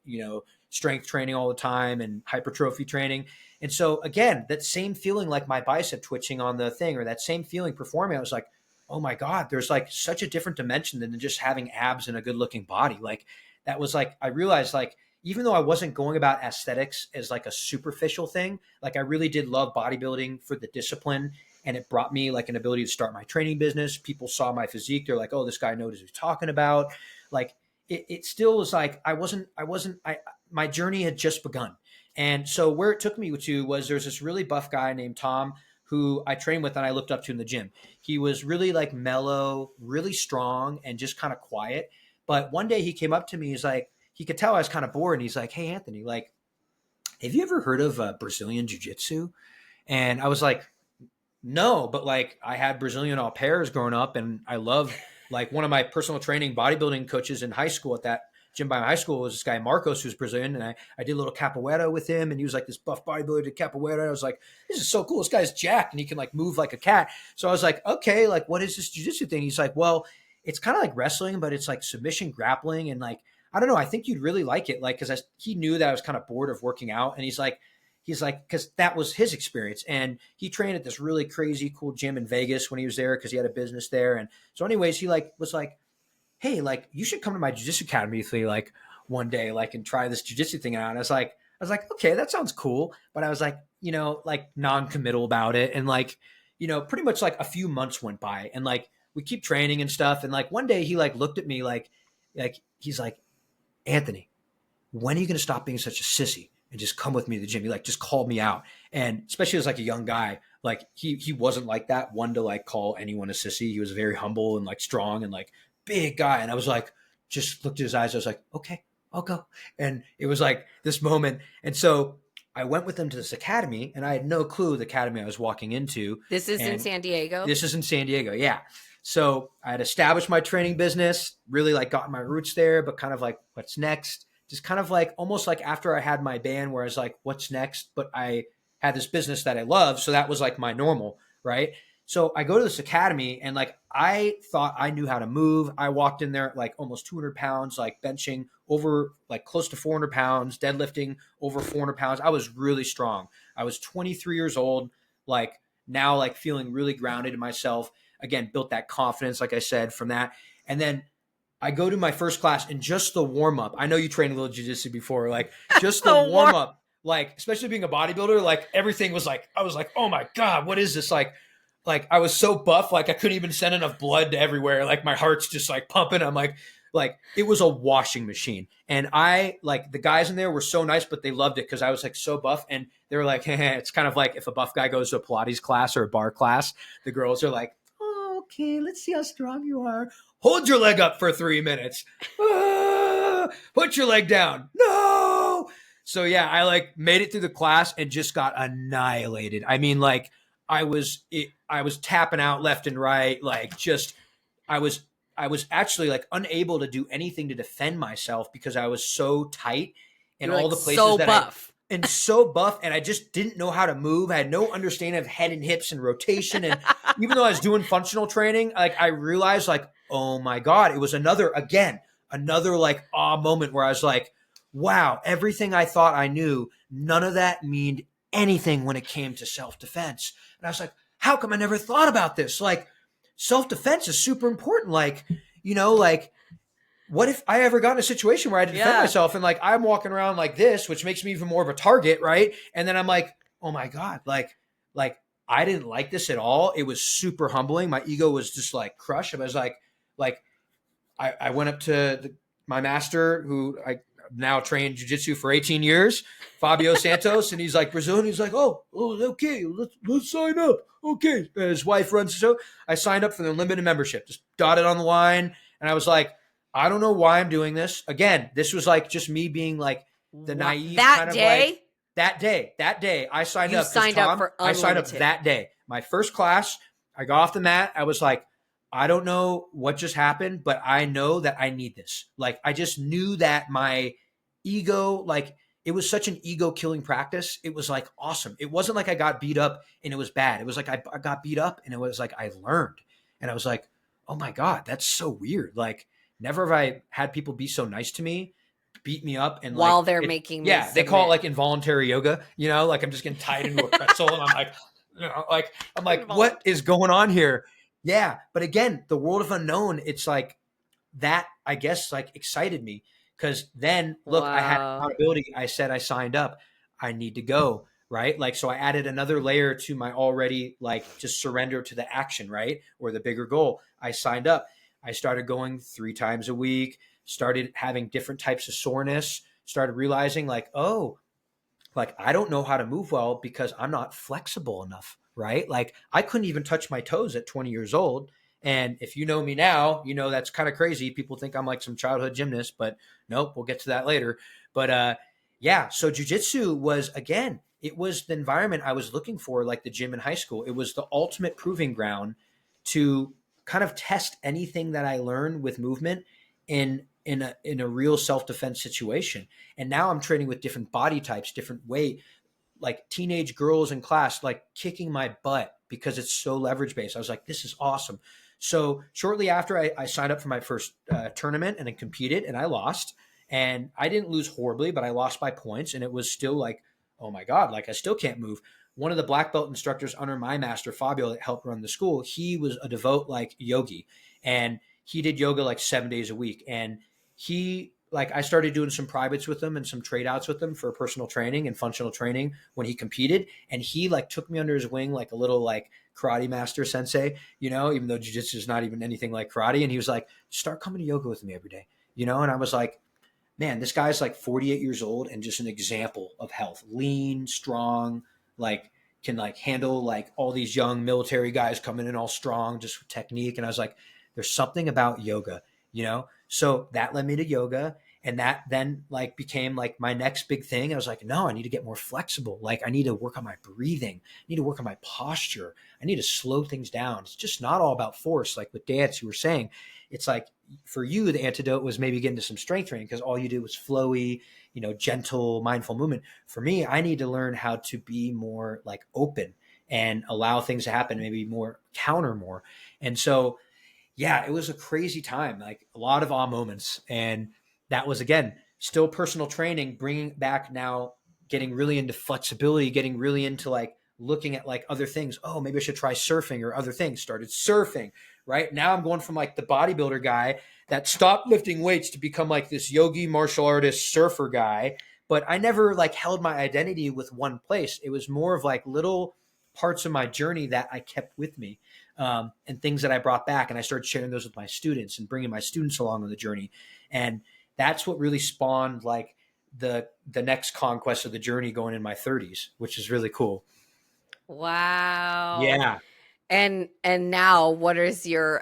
strength training all the time and hypertrophy training. And so again, that same feeling, like my bicep twitching on the thing, or that same feeling performing, I was like, oh my God, there's like such a different dimension than just having abs and a good looking body. Like that was like, I realized like, even though I wasn't going about aesthetics as like a superficial thing, like I really did love bodybuilding for the discipline. And it brought me like an ability to start my training business. People saw my physique. They're like, oh, this guy knows what he's talking about. Like it still was like, my journey had just begun. And so where it took me to was there's this really buff guy named Tom who I trained with and I looked up to in the gym. He was really like mellow, really strong, and just kind of quiet. But one day he came up to me. He's like, he could tell I was kind of bored. And he's like, hey, Anthony, like, have you ever heard of Brazilian Jiu-Jitsu? And I was like, no, but like I had Brazilian au pairs growing up, and I love like one of my personal training bodybuilding coaches in high school at that gym by my high school was this guy Marcos, who's Brazilian, and I did a little capoeira with him, and he was like this buff bodybuilder did capoeira. I was like, this is so cool. This guy's jacked and he can like move like a cat. So I was like, okay, like what is this jiu-jitsu thing? He's like, well, it's kind of like wrestling, but it's like submission grappling, and like I don't know, I think you'd really like it, like because he knew that I was kind of bored of working out, and he's like, because that was his experience. And he trained at this really crazy, cool gym in Vegas when he was there because he had a business there. And so anyways, he like was like, hey, like you should come to my jiu-jitsu academy like one day, like, and try this jiu-jitsu thing out. And I was like, okay, that sounds cool. But I was like, like non-committal about it. And like, pretty much like a few months went by and like we keep training and stuff. And like one day he like looked at me like he's like, Anthony, when are you going to stop being such a sissy and just come with me to the gym? He like just called me out. And especially as like a young guy, like he wasn't like that one to like call anyone a sissy. He was very humble and like strong and like big guy. And I was like, just looked at his eyes. I was like, okay, I'll go. And it was like this moment. And so I went with him to this academy, and I had no clue the academy I was walking into. This is in San Diego? This is in San Diego. Yeah. So I had established my training business, really like got my roots there, but kind of like what's next? Just kind of like almost like after I had my band where I was like, what's next? But I had this business that I love. So that was like my normal, right? So I go to this academy and like I thought I knew how to move. I walked in there like almost 200 pounds, like benching over like close to 400 pounds, deadlifting over 400 pounds. I was really strong. I was 23 years old, like now like feeling really grounded in myself. Again, built that confidence, like I said, from that. And then I go to my first class and just the warm up. I know you trained a little jiu-jitsu before, like just the warm up, like especially being a bodybuilder, like everything was like, I was like, oh my God, what is this? Like I was so buff, like I couldn't even send enough blood to everywhere. Like my heart's just like pumping. I'm like it was a washing machine. And I like the guys in there were so nice, but they loved it because I was like so buff. And they were like, hey, it's kind of like if a buff guy goes to a Pilates class or a bar class, the girls are like, oh, okay, let's see how strong you are. Hold your leg up for 3 minutes. Put your leg down. No. So yeah, I like made it through the class and just got annihilated. I mean, like I was tapping out left and right. Like just, I was actually like unable to do anything to defend myself because I was so tight in all like the places so that buff. and so buff. And I just didn't know how to move. I had no understanding of head and hips and rotation. And even though I was doing functional training, like I realized like, oh my God, it was another like moment where I was like, wow, everything I thought I knew, none of that meant anything when it came to self-defense. And I was like, how come I never thought about this? Like self-defense is super important. Like, you know, like what if I ever got in a situation where I had to defend myself and like I'm walking around like this, which makes me even more of a target, right? And then I'm like, oh my God, like I didn't like this at all. It was super humbling. My ego was just like crushed. I was like I went up to my master who I now trained jiu-jitsu for 18 years, Fabio Santos, and he's like Brazilian. He's like, oh, okay, let's sign up. Okay. His wife runs the show. I signed up for the limited membership, just dotted on the line. And I was like, I don't know why I'm doing this. Again, this was like just me being like the naive kind of like that day I signed up. Signed up for unlimited. I signed up that day. My first class, I got off the mat. I was like, I don't know what just happened, but I know that I need this. Like, I just knew that my ego, like it was such an ego killing practice. It was like awesome. It wasn't like I got beat up and it was bad. It was like I got beat up and it was like I learned. And I was like, oh my God, that's so weird. Like never have I had people be so nice to me, beat me up. And while like, they're making me they call it like involuntary yoga, you know, like I'm just getting tied into a pretzel and I'm like, you know, like, I'm like, what is going on here? Yeah. But again, the world of unknown, it's like that, I guess, like excited me because then look, I had accountability. I said, I signed up. I need to go. Right. Like, so I added another layer to my already like just surrender to the action, right? Or the bigger goal. I signed up. I started going 3 times a week, started having different types of soreness, started realizing like, oh, like I don't know how to move well because I'm not flexible enough, right? Like I couldn't even touch my toes at 20 years old. And if you know me now, you know that's kind of crazy. People think I'm like some childhood gymnast, but nope, we'll get to that later. But yeah, so jiu-jitsu was, again, it was the environment I was looking for, like the gym in high school. It was the ultimate proving ground to kind of test anything that I learned with movement in a real self-defense situation. And now I'm training with different body types, different weight, like teenage girls in class, like kicking my butt because it's so leverage based. I was like, this is awesome. So shortly after I signed up for my first tournament and I competed and I lost, and I didn't lose horribly, but I lost by points. And it was still like, oh my God, like I still can't move. One of the black belt instructors under my master, Fabio, that helped run the school, he was a devout like yogi, and he did yoga like 7 days a week. And he, like, I started doing some privates with him and some trade outs with him for personal training and functional training when he competed. And he like took me under his wing, like a little like karate master sensei, you know, even though jiu-jitsu is not even anything like karate. And he was like, start coming to yoga with me every day, you know? And I was like, man, this guy's like 48 years old and just an example of health, lean, strong, like can like handle like all these young military guys coming in all strong, just with technique. And I was like, there's something about yoga, you know? So that led me to yoga. And that then like became like my next big thing. I was like, no, I need to get more flexible. Like I need to work on my breathing. I need to work on my posture. I need to slow things down. It's just not all about force. Like with dance, you were saying, it's like for you, the antidote was maybe getting to some strength training because all you did was flowy, you know, gentle, mindful movement. For me, I need to learn how to be more like open and allow things to happen, maybe more counter more. And so, yeah, it was a crazy time, like a lot of awe moments. And that was, again, still personal training, bringing back now, getting really into flexibility, getting really into like looking at like other things. Oh, maybe I should try surfing or other things. Started surfing, right? Now I'm going from like the bodybuilder guy that stopped lifting weights to become like this yogi martial artist surfer guy. But I never like held my identity with one place. It was more of like little parts of my journey that I kept with me, and things that I brought back. And I started sharing those with my students and bringing my students along on the journey. And that's what really spawned like the next conquest of the journey going in my 30s, which is really cool. Wow. Yeah. And now what is your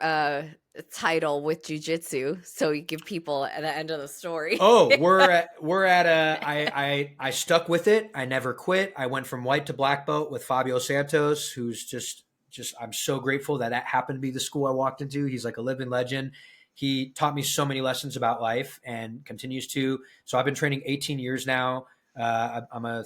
title with jiu-jitsu, so you give people at the end of the story? Oh, we're at I stuck with it. I never quit. I went from white to black belt with Fabio Santos, who's just I'm so grateful that happened to be the school I walked into. He's like a living legend. He taught me so many lessons about life and continues to. So I've been training 18 years now. I'm a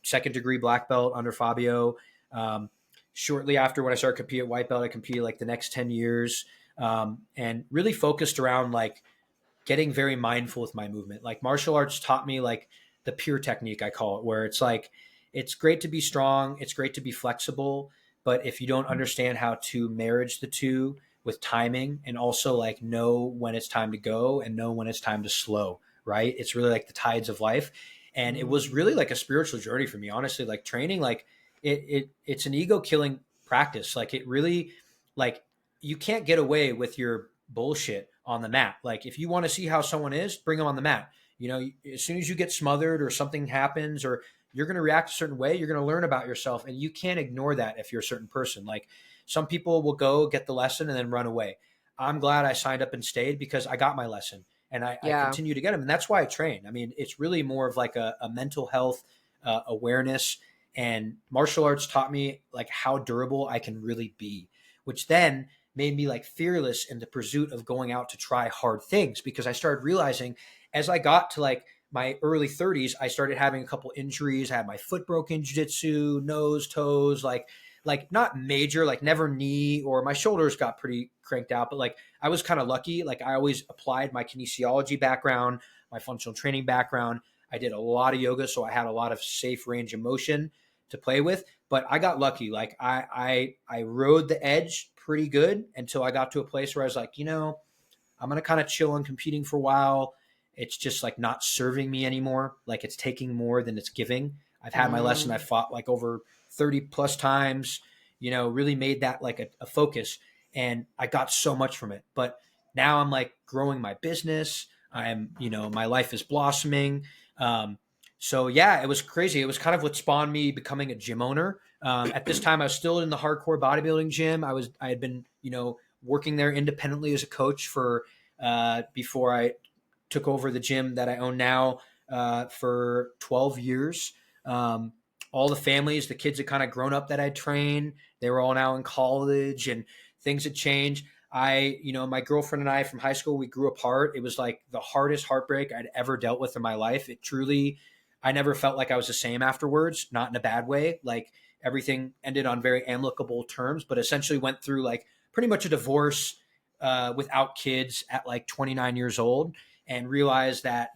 second degree black belt under Fabio. Um, Shortly after when I started competing at white belt, I competed like the next 10 years, and really focused around like getting very mindful with my movement. Like martial arts taught me like the pure technique, I call it, where it's like, it's great to be strong, it's great to be flexible, but if you don't understand how to marriage the two with timing and also like know when it's time to go and know when it's time to slow, right? It's really like the tides of life. And it was really like a spiritual journey for me, honestly. Like training, like it's an ego killing practice. Like it really, like you can't get away with your bullshit on the mat. Like if you want to see how someone is, bring them on the mat. You know, as soon as you get smothered or something happens or you're going to react a certain way, you're going to learn about yourself, and you can't ignore that if you're a certain person. Like some people will go get the lesson and then run away. I'm glad I signed up and stayed because I got my lesson, and I Yeah. continue to get them. And that's why I train. I mean, it's really more of like a mental health awareness, and martial arts taught me like how durable I can really be, which then made me like fearless in the pursuit of going out to try hard things, because I started realizing as I got to like my early 30s, I started having a couple injuries. I had my foot broken in jiu-jitsu, nose, toes, like not major, like never knee, or my shoulders got pretty cranked out, but like I was kind of lucky. Like I always applied my kinesiology background, my functional training background. I did a lot of yoga, so I had a lot of safe range of motion to play with. But I got lucky. Like I rode the edge pretty good until I got to a place where I was like, I'm gonna kind of chill on competing for a while. It's just like not serving me anymore. Like it's taking more than it's giving. I've had my lesson. I Mm. fought like over 30 plus times, really made that like a focus, and I got so much from it. But now I'm like growing my business. My life is blossoming. So yeah, it was crazy. It was kind of what spawned me becoming a gym owner. At this time, I was still in the hardcore bodybuilding gym. I had been, working there independently as a coach for before I took over the gym that I own now for 12 years. Um, all the families, the kids had kind of grown up that I trained. They were all now in college, and things had changed. My girlfriend and I from high school, we grew apart. It was like the hardest heartbreak I'd ever dealt with in my life. It truly, I never felt like I was the same afterwards, not in a bad way. Like everything ended on very amicable terms, but essentially went through like pretty much a divorce without kids at like 29 years old, and realized that,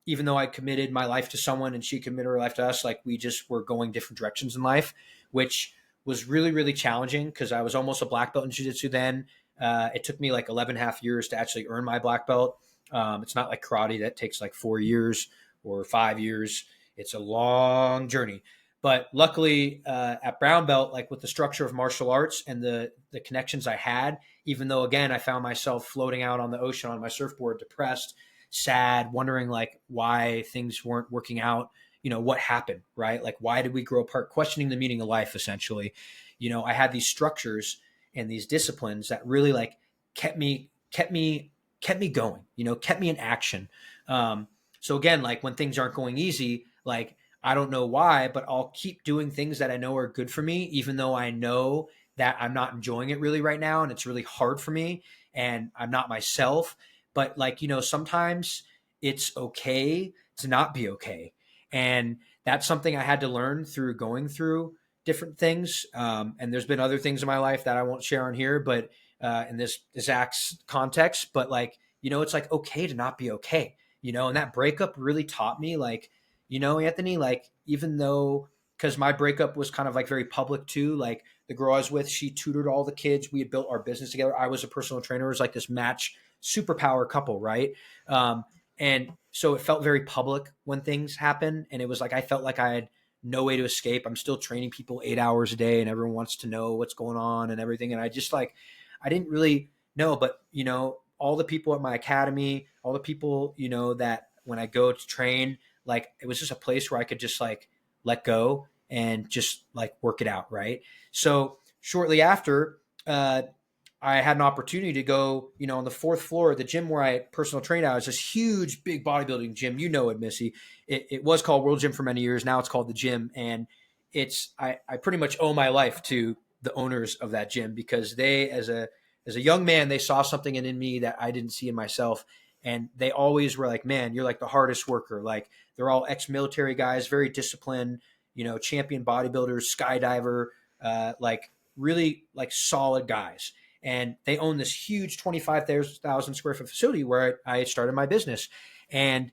even though I committed my life to someone and she committed her life to us, like we just were going different directions in life, which was really, really challenging because I was almost a black belt in jiu-jitsu then. It took me like 11 and a half years to actually earn my black belt. It's not like karate that takes like 4 years or 5 years. It's a long journey. But luckily at brown belt, like with the structure of martial arts and the connections I had, even though, again, I found myself floating out on the ocean on my surfboard, depressed, sad, wondering like why things weren't working out, what happened, right? Like, why did we grow apart? Questioning the meaning of life, essentially. I had these structures and these disciplines that really like kept me going, kept me in action. So again, like when things aren't going easy, like I don't know why, but I'll keep doing things that I know are good for me, even though I know that I'm not enjoying it really right now and it's really hard for me and I'm not myself. But like, sometimes it's okay to not be okay. And that's something I had to learn through going through different things. And there's been other things in my life that I won't share on here, but in this exact context, but like, it's like okay to not be okay, and that breakup really taught me like, Anthony, like, even though, because my breakup was kind of like very public too, like the girl I was with, she tutored all the kids. We had built our business together. I was a personal trainer. It was like this match superpower couple, right? And so it felt very public when things happen. And it was like, I felt like I had no way to escape. I'm still training people 8 hours a day and everyone wants to know what's going on and everything. And I just like, I didn't really know, but all the people at my academy, all the people, that when I go to train, like it was just a place where I could just like let go and just like work it out. Right. So shortly after, I had an opportunity to go, on the 4th floor of the gym where I personal trained out. It's this huge, big bodybuilding gym. You know it, Missy. It was called World Gym for many years. Now it's called the Gym. And I pretty much owe my life to the owners of that gym because they, as a young man, they saw something in me that I didn't see in myself. And they always were like, man, you're like the hardest worker. Like they're all ex-military guys, very disciplined, champion bodybuilders, skydiver, like really like solid guys. And they own this huge 25,000 square foot facility where I started my business. And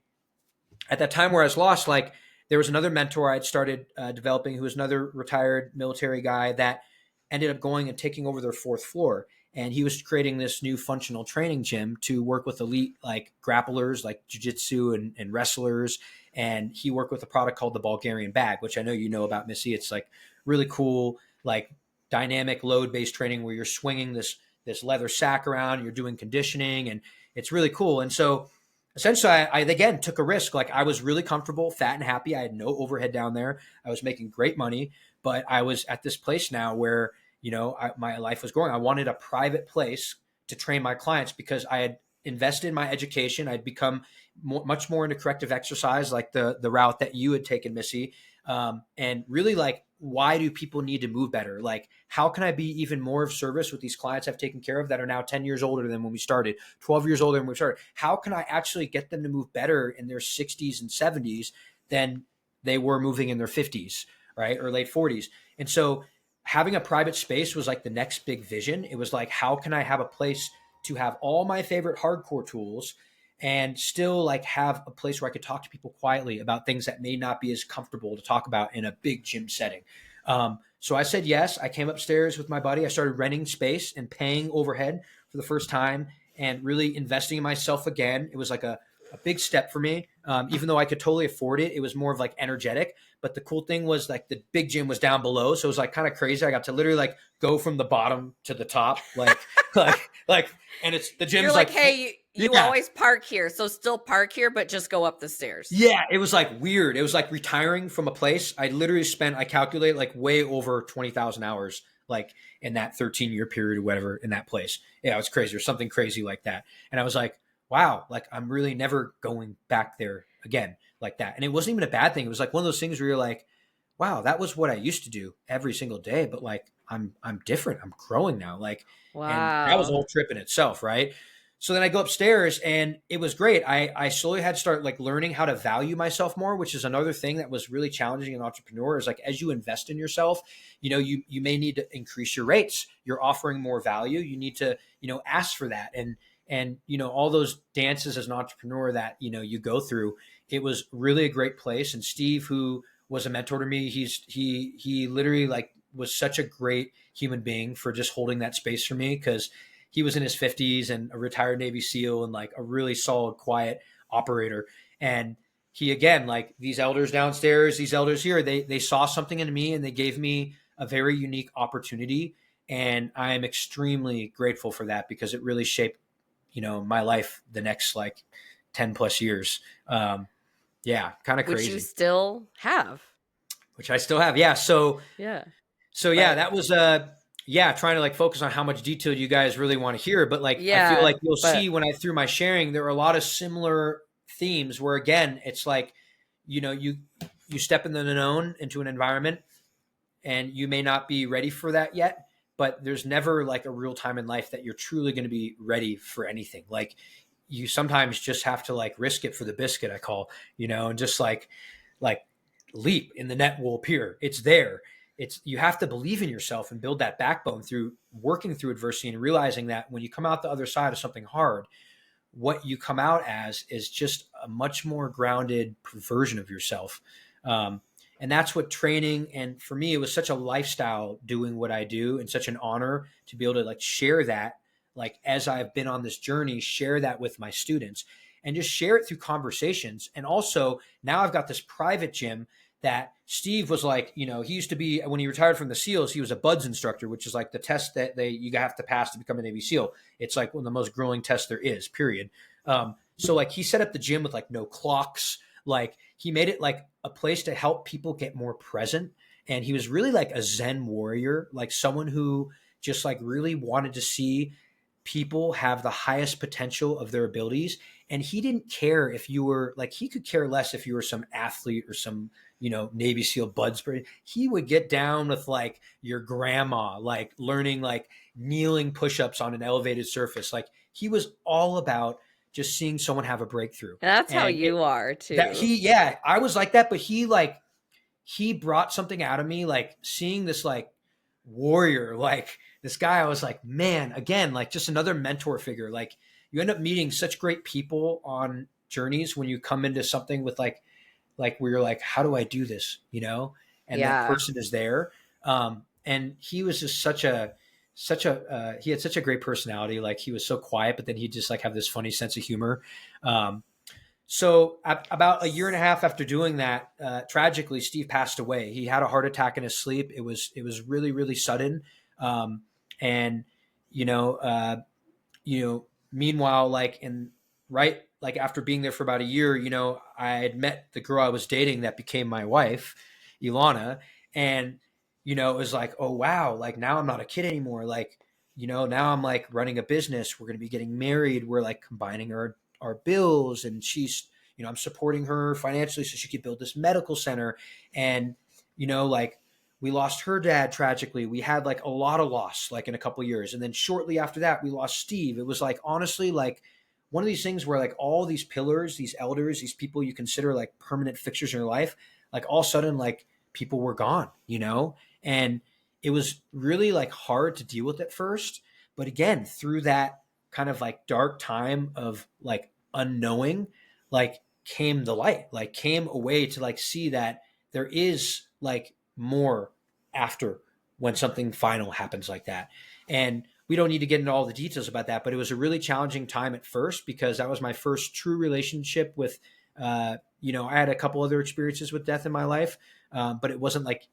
at that time where I was lost, like there was another mentor I'd started developing who was another retired military guy that ended up going and taking over their 4th floor. And he was creating this new functional training gym to work with elite like grapplers, like jiu-jitsu and wrestlers. And he worked with a product called the Bulgarian bag, which I know you know about, Missy. It's like really cool, like dynamic load-based training where you're swinging this leather sack around, you're doing conditioning, and it's really cool. And so essentially I again took a risk. Like I was really comfortable, fat and happy. I had no overhead down there. I was making great money, but I was at this place now where, my life was growing. I wanted a private place to train my clients because I had invested in my education. I'd become much more into corrective exercise, like the route that you had taken, Missy. And really like, why do people need to move better? Like, how can I be even more of service with these clients I've taken care of that are now 10 years older than when we started, 12 years older than when we started? How can I actually get them to move better in their 60s and 70s than they were moving in their 50s, right? Or late 40s. And so having a private space was like the next big vision. It was like, how can I have a place to have all my favorite hardcore tools and still like have a place where I could talk to people quietly about things that may not be as comfortable to talk about in a big gym setting. So I said yes. I came upstairs with my buddy. I started renting space and paying overhead for the first time and really investing in myself again. It was like a big step for me. Even though I could totally afford it, it was more of like energetic. But the cool thing was like the big gym was down below. So it was like kind of crazy. I got to literally like go from the bottom to the top, and it's the gym's. You're like, hey, you always park here. So still park here, but just go up the stairs. Yeah. It was like weird. It was like retiring from a place. I literally spent, I calculate like way over 20,000 hours, like in that 13-year period or whatever in that place. Yeah. It was crazy or something crazy like that. And I was like, wow, like I'm really never going back there again like that. And it wasn't even a bad thing. It was like one of those things where you're like, wow, that was what I used to do every single day, but like I'm different. I'm growing now. Like, wow. And that was a whole trip in itself, right? So then I go upstairs and it was great. I slowly had to start like learning how to value myself more, which is another thing that was really challenging in entrepreneur is like, as you invest in yourself, you may need to increase your rates. You're offering more value. You need to, ask for that. And all those dances as an entrepreneur that, you go through, it was really a great place. And Steve, who was a mentor to me, he literally like was such a great human being for just holding that space for me. Cause he was in his 50s and a retired Navy SEAL and like a really solid, quiet operator. And he, again, like these elders downstairs, these elders here, they saw something in me and they gave me a very unique opportunity. And I am extremely grateful for that because it really shaped, my life the next like 10 plus years. Yeah, kind of crazy. Which you still have. Which I still have. Yeah. So that was, trying to like focus on how much detail you guys really want to hear. But like, I feel like you'll see when I through my sharing, there are a lot of similar themes where again, it's like, you step in the unknown into an environment and you may not be ready for that yet, but there's never like a real time in life that you're truly going to be ready for anything. Like you sometimes just have to like risk it for the biscuit, I call, and just like leap and the net will appear. It's there. you have to believe in yourself and build that backbone through working through adversity and realizing that when you come out the other side of something hard, what you come out as is just a much more grounded version of yourself. And that's what training, and for me, it was such a lifestyle doing what I do, and such an honor to be able to like share that, like as I've been on this journey, share that with my students and just share it through conversations. And also now I've got this private gym that Steve was like, you know, he used to be, when he retired from the SEALs, he was a BUDS instructor, which is like the test that you have to pass to become a Navy SEAL. It's like one of the most grueling tests there is, period. So like he set up the gym with like no clocks. Like he made it like a place to help people get more present. And he was really like a Zen warrior, like someone who just like really wanted to see people have the highest potential of their abilities. And he didn't care if you were like, he could care less if you were some athlete or some, you know, Navy SEAL buds. He would get down with like your grandma, like learning like kneeling push-ups on an elevated surface. Like he was all about just seeing someone have a breakthrough. That's how you are too. Yeah, I was like that, but he brought something out of me, like seeing this like warrior, like this guy. I was like, man, again, like just another mentor figure. Like you end up meeting such great people on journeys when you come into something with like where you're like, how do I do this? You know? And that person is there. And he was just he had such a great personality. Like he was so quiet, but then he'd just like have this funny sense of humor. So about a year and a half after doing that, tragically, Steve passed away. He had a heart attack in his sleep. It was really, really sudden. And meanwhile, like like after being there for about a year, you know, I had met the girl I was dating that became my wife, Ilana. And, you know, it was like, oh, wow. Like now I'm not a kid anymore. Like, you know, now I'm like running a business. We're going to be getting married. We're like combining our bills, and she's, you know, I'm supporting her financially so she could build this medical center. And, you know, like we lost her dad tragically. We had like a lot of loss, like in a couple of years. And then shortly after that, we lost Steve. It was like, honestly, like one of these things where like all these pillars, these elders, these people you consider like permanent fixtures in your life, like all of a sudden, like people were gone, you know? And it was really like hard to deal with at first. But again, through that kind of like dark time of like unknowing, like came the light, like came a way to like see that there is like more after when something final happens like that. And we don't need to get into all the details about that, but it was a really challenging time at first because that was my first true relationship with, you know, I had a couple other experiences with death in my life, but it wasn't like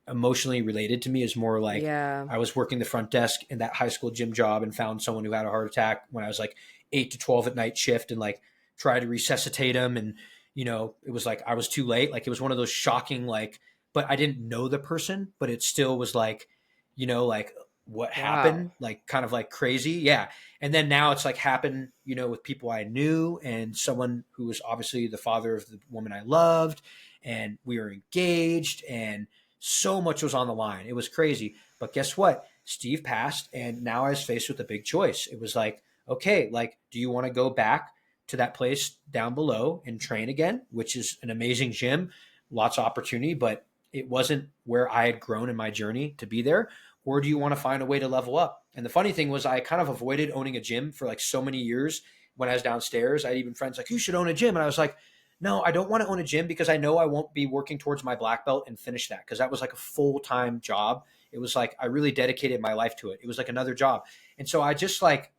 emotionally related to me. Is more like I was working the front desk in that high school gym job and found someone who had a heart attack when I was like 8 to 12 at night shift, and like tried to resuscitate him. And, you know, it was like I was too late. Like it was one of those shocking, like, but I didn't know the person, but it still was like, you know, like what happened, like kind of like crazy. Yeah. And then now it's like happened, you know, with people I knew and someone who was obviously the father of the woman I loved, and we were engaged, and so much was on the line. It was crazy. But guess what? Steve passed, and now I was faced with a big choice. It was like, okay, like, do you want to go back to that place down below and train again, which is an amazing gym, lots of opportunity, but it wasn't where I had grown in my journey to be there? Or do you want to find a way to level up? And the funny thing was I kind of avoided owning a gym for like so many years. When I was downstairs, I had even friends like, you should own a gym. And I was like, no, I don't want to own a gym because I know I won't be working towards my black belt and finish that, because that was like a full-time job. It was like I really dedicated my life to it. It was like another job. And so I just like,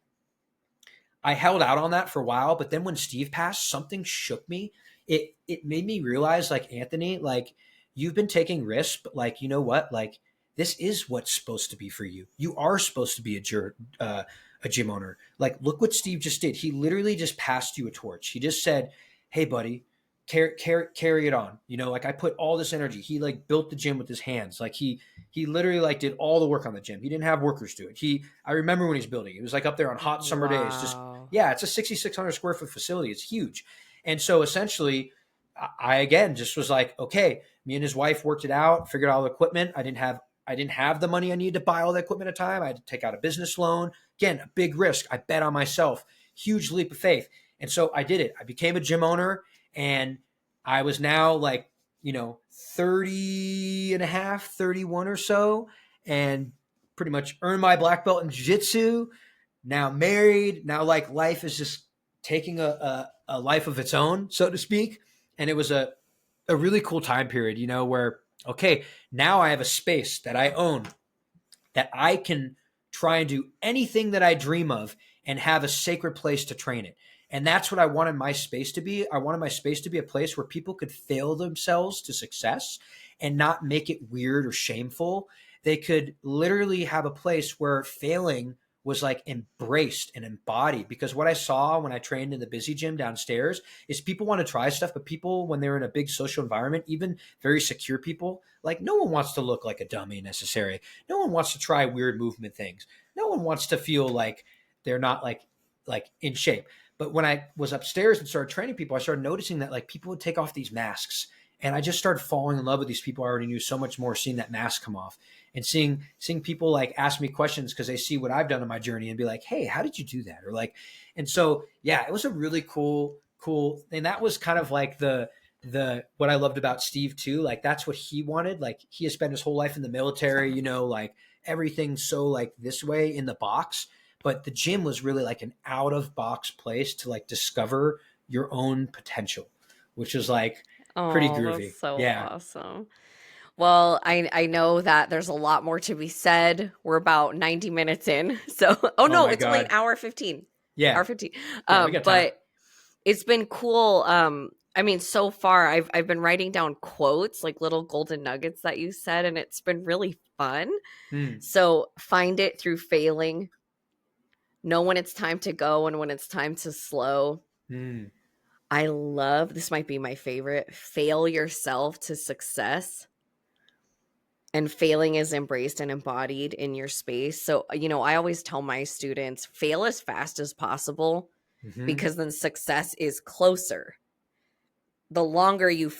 I held out on that for a while. But then when Steve passed, something shook me. It made me realize, like, Anthony, like, you've been taking risks, but like, you know what? Like, this is what's supposed to be for you. You are supposed to be a gym owner. Like, look what Steve just did. He literally just passed you a torch. He just said, hey, buddy, carry it on. You know, like I put all this energy. He like built the gym with his hands. Like he literally like did all the work on the gym. He didn't have workers do it. I remember when he was building it, was like up there on hot summer days. Just, yeah, it's a 6,600 square foot facility. It's huge. And so essentially I again just was like, okay, me and his wife worked it out, figured out all the equipment. I didn't have the money I needed to buy all the equipment at a time. I had to take out a business loan. Again, a big risk. I bet on myself, huge leap of faith. And so I did it. I became a gym owner, and I was now like 30 and a half, 31 or so, and pretty much earned my black belt in jiu-jitsu. Now married. Now like life is just taking a life of its own, so to speak. And it was a really cool time period, where, okay, now I have a space that I own, that I can try and do anything that I dream of and have a sacred place to train it. And that's what I wanted my space to be. I wanted my space to be a place where people could fail themselves to success and not make it weird or shameful. They could literally have a place where failing was like embraced and embodied. Because what I saw when I trained in the busy gym downstairs is people want to try stuff, but people, when they're in a big social environment, even very secure people, like no one wants to look like a dummy necessarily. No one wants to try weird movement things. No one wants to feel like they're not like in shape. But when I was upstairs and started training people, I started noticing that like people would take off these masks, and I just started falling in love with these people I already knew so much more, seeing that mask come off and seeing people like ask me questions because they see what I've done in my journey and be like, hey, how did you do that? Or like, and so, yeah, it was a really cool. And that was kind of like the what I loved about Steve too. Like that's what he wanted. Like he has spent his whole life in the military, like everything so like this way in the box. But the gym was really like an out of box place to like discover your own potential, which is like pretty Oh, that's groovy. so Yeah. awesome. Well, I know that there's a lot more to be said. We're about 90 minutes in. So, oh Oh no, my it's only an God. hour 15. Yeah. Hour 15. Yeah. We got time. But it's been cool. I mean, so far I've been writing down quotes, like little golden nuggets that you said, and it's been really fun. Mm, So, find it through failing. Know when it's time to go and when it's time to slow. mm, I love, this might be my favorite, fail yourself to success. And failing is embraced and embodied in your space. So, I always tell my students, fail as fast as possible mm-hmm, because then success is closer. The longer you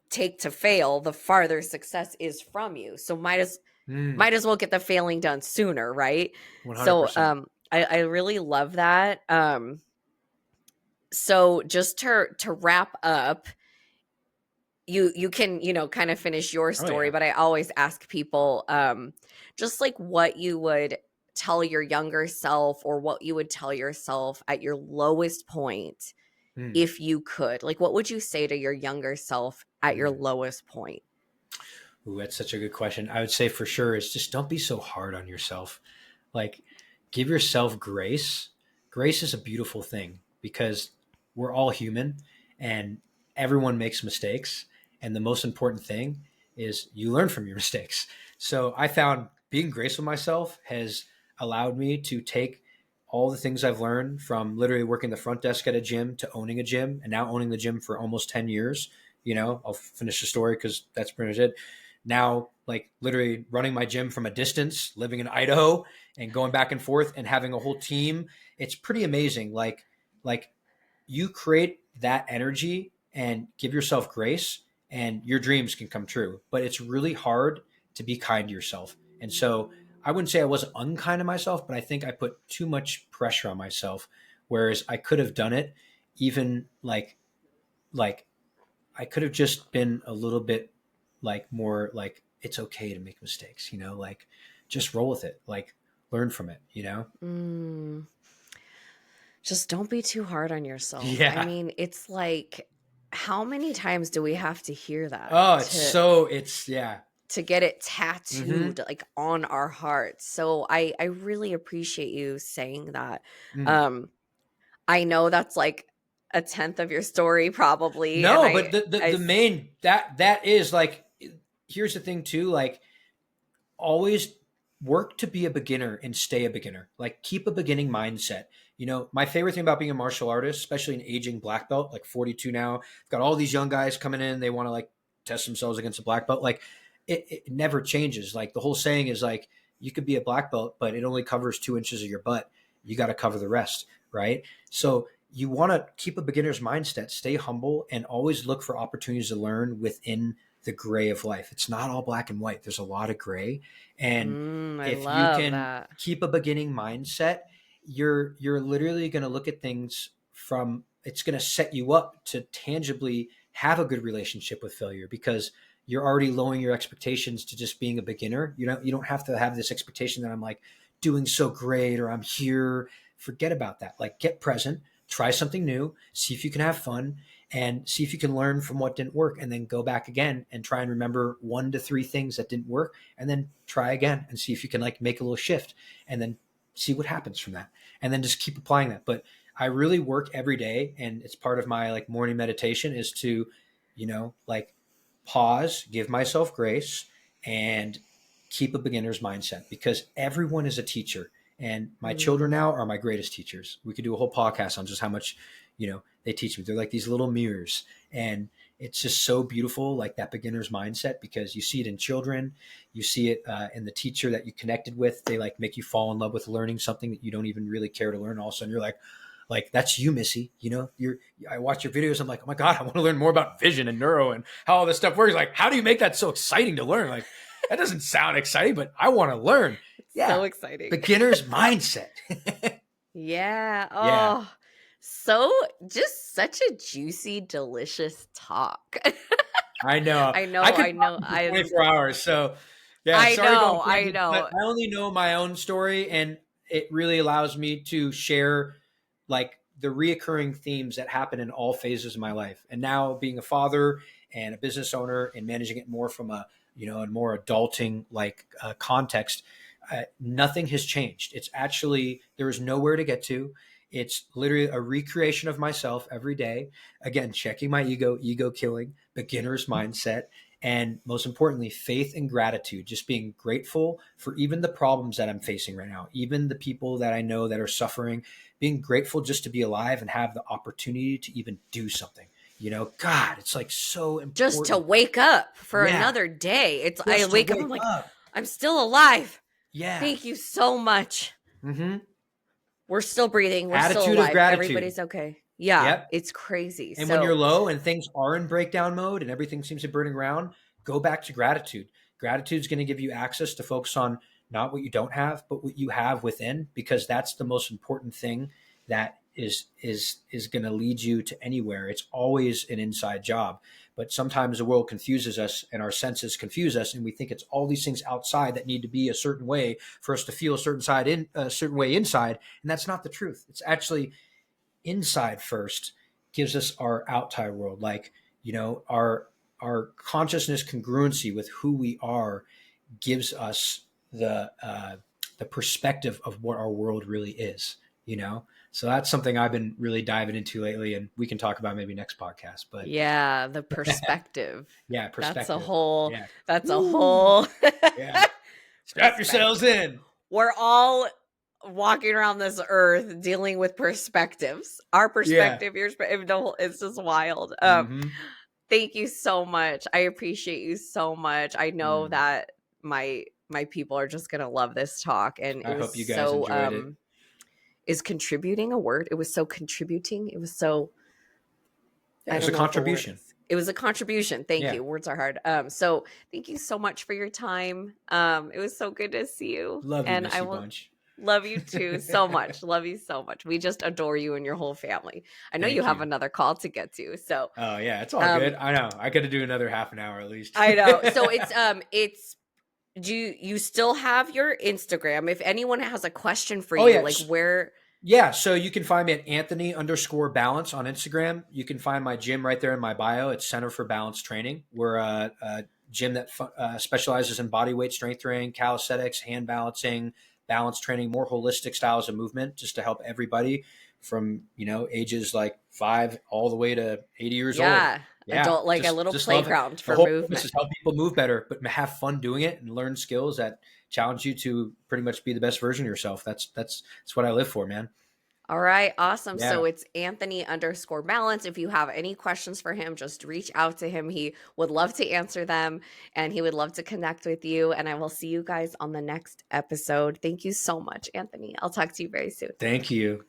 take to fail, the farther success is from you. So mm, might as well get the failing done sooner, right? So 100%. I really love that. So just to wrap up, you can kind of finish your Oh story, yeah. but I always ask people just like what you would tell your younger self, or what you would tell yourself at your lowest point, Mm, if you could. Like, what would you say to your younger self at your mm. lowest point? Ooh, that's such a good question. I would say for sure is just don't be so hard on yourself. Like give yourself grace. Grace is a beautiful thing because we're all human and everyone makes mistakes. And the most important thing is you learn from your mistakes. So I found being graceful with myself has allowed me to take all the things I've learned from literally working the front desk at a gym to owning a gym and now owning the gym for almost 10 years. I'll finish the story because that's pretty much it. Now, like literally running my gym from a distance, living in Idaho and going back and forth and having a whole team. It's pretty amazing. Like you create that energy and give yourself grace and your dreams can come true. But it's really hard to be kind to yourself. And so I wouldn't say I was unkind to myself, but I think I put too much pressure on myself. Whereas I could have done it even like I could have just been a little bit like more like it's okay to make mistakes, like just roll with it, like learn from it. Mm, just don't be too hard on yourself. I Yeah. mean, it's like, how many times do we have to hear that Oh, to yeah. get it Mm-hmm. tattooed like on our hearts? So I really appreciate you saying that. Mm. um I know that's like a tenth of your story probably, and No, but the main that is like here's the thing too, like always work to be a beginner and stay a beginner. Like keep a beginning mindset. My favorite thing about being a martial artist, especially an aging black belt, like 42 now, I've got all these young guys coming in, they want to like test themselves against a black belt. Like it never changes. Like the whole saying is like you could be a black belt, but it only covers 2 inches of your butt. You got to cover the rest, right? So you want to keep a beginner's mindset, stay humble, and always look for opportunities to learn within the gray of life. It's not all black and white. There's a lot of gray. And I if you love can that. keep a beginning mindset, you're literally going to look at things from it's going to set you up to tangibly have a good relationship with failure, because you're already lowering your expectations to just being a beginner. You don't have to have this expectation that I'm like doing so great or I'm here. Forget about that. Like, get present, try something new, see if you can have fun, and see if you can learn from what didn't work, and then go back again and try and remember 1 to 3 things that didn't work, and then try again and see if you can like make a little shift, and then see what happens from that, and then just keep applying that. But I really work every day, and it's part of my like morning meditation is to, like pause, give myself grace, and keep a beginner's mindset, because everyone is a teacher. And my children now are my greatest teachers. We could do a whole podcast on just how much, they teach me. They're like these little mirrors, and it's just so beautiful, like that beginner's mindset, because you see it in children, you see it in the teacher that you connected with. They like make you fall in love with learning something that you don't even really care to learn. All of a sudden you're like that's you, Missy. I watch your videos. I'm like, oh my God, I want to learn more about vision and neuro and how all this stuff works. Like, how do you make that so exciting to learn? Like, that doesn't sound exciting, but I want to learn. Yeah. So exciting. Beginner's mindset. Yeah. Oh, Yeah. so just such a juicy, delicious talk. I know. I know. I could I know. talk for 24 hours. So yeah, I sorry know. about I that, know. but I only know my own story, and it really allows me to share like the reoccurring themes that happen in all phases of my life. And now being a father and a business owner and managing it more from a, a more adulting like context, nothing has changed. It's actually, there is nowhere to get to. It's literally a recreation of myself every day. Again, checking my ego killing, beginner's mindset, and most importantly, faith and gratitude, just being grateful for even the problems that I'm facing right now, even the people that I know that are suffering, being grateful just to be alive and have the opportunity to even do something. God, it's like so important. Just to wake up for another day. I wake up, I'm like, I'm still alive. Yeah. Thank you so much. Mm-hmm. We're still breathing. We're Attitude still alive. of gratitude. Everybody's okay. Yeah. Yep. It's crazy. And when you're low and things are in breakdown mode and everything seems to be burning around, go back to gratitude. Gratitude is going to give you access to focus on not what you don't have, but what you have within, because that's the most important thing that is going to lead you to anywhere. It's always an inside job. But sometimes the world confuses us and our senses confuse us, and we think it's all these things outside that need to be a certain way for us to feel a certain way inside. And that's not the truth. It's actually inside first gives us our outside world. Like, our consciousness congruency with who we are gives us the perspective of what our world really is, So that's something I've been really diving into lately, and we can talk about maybe next podcast. But yeah, the perspective. Yeah, perspective. That's a whole. Yeah. Strap yourselves in. We're all walking around this earth dealing with perspectives. Our perspective, your perspective, it's just wild. Thank you so much. I appreciate you so much. I know that my people are just gonna love this talk, and I hope you guys enjoyed it. Is contributing a word? It was so contributing. It was so. It was a contribution. It was a contribution. Thank you. Words are hard. So thank you so much for your time. It was so good to see you. Love you, and Missy Bunch. Love you too so much. Love you so much. We just adore you and your whole family. I know you have another call to get to. So. Oh yeah, it's all good. I know. I got to do another half an hour at least. I know. So it's. Do you still have your Instagram? If anyone has a question for you, like where? Yeah, so you can find me at Anthony_Balance on Instagram. You can find my gym right there in my bio. It's Center for Balance Training. We're a gym that specializes in body weight strength training, calisthenics, hand balancing, balance training, more holistic styles of movement, just to help everybody from ages like 5 all the way to 80 years old. Yeah, adult, like just, a little playground for movement. This is help people move better, but have fun doing it and learn skills that challenge you to pretty much be the best version of yourself. That's what I live for, man. All right. Awesome. Yeah. So it's Anthony_Balance. If you have any questions for him, just reach out to him. He would love to answer them, and he would love to connect with you. And I will see you guys on the next episode. Thank you so much, Anthony. I'll talk to you very soon. Thank you.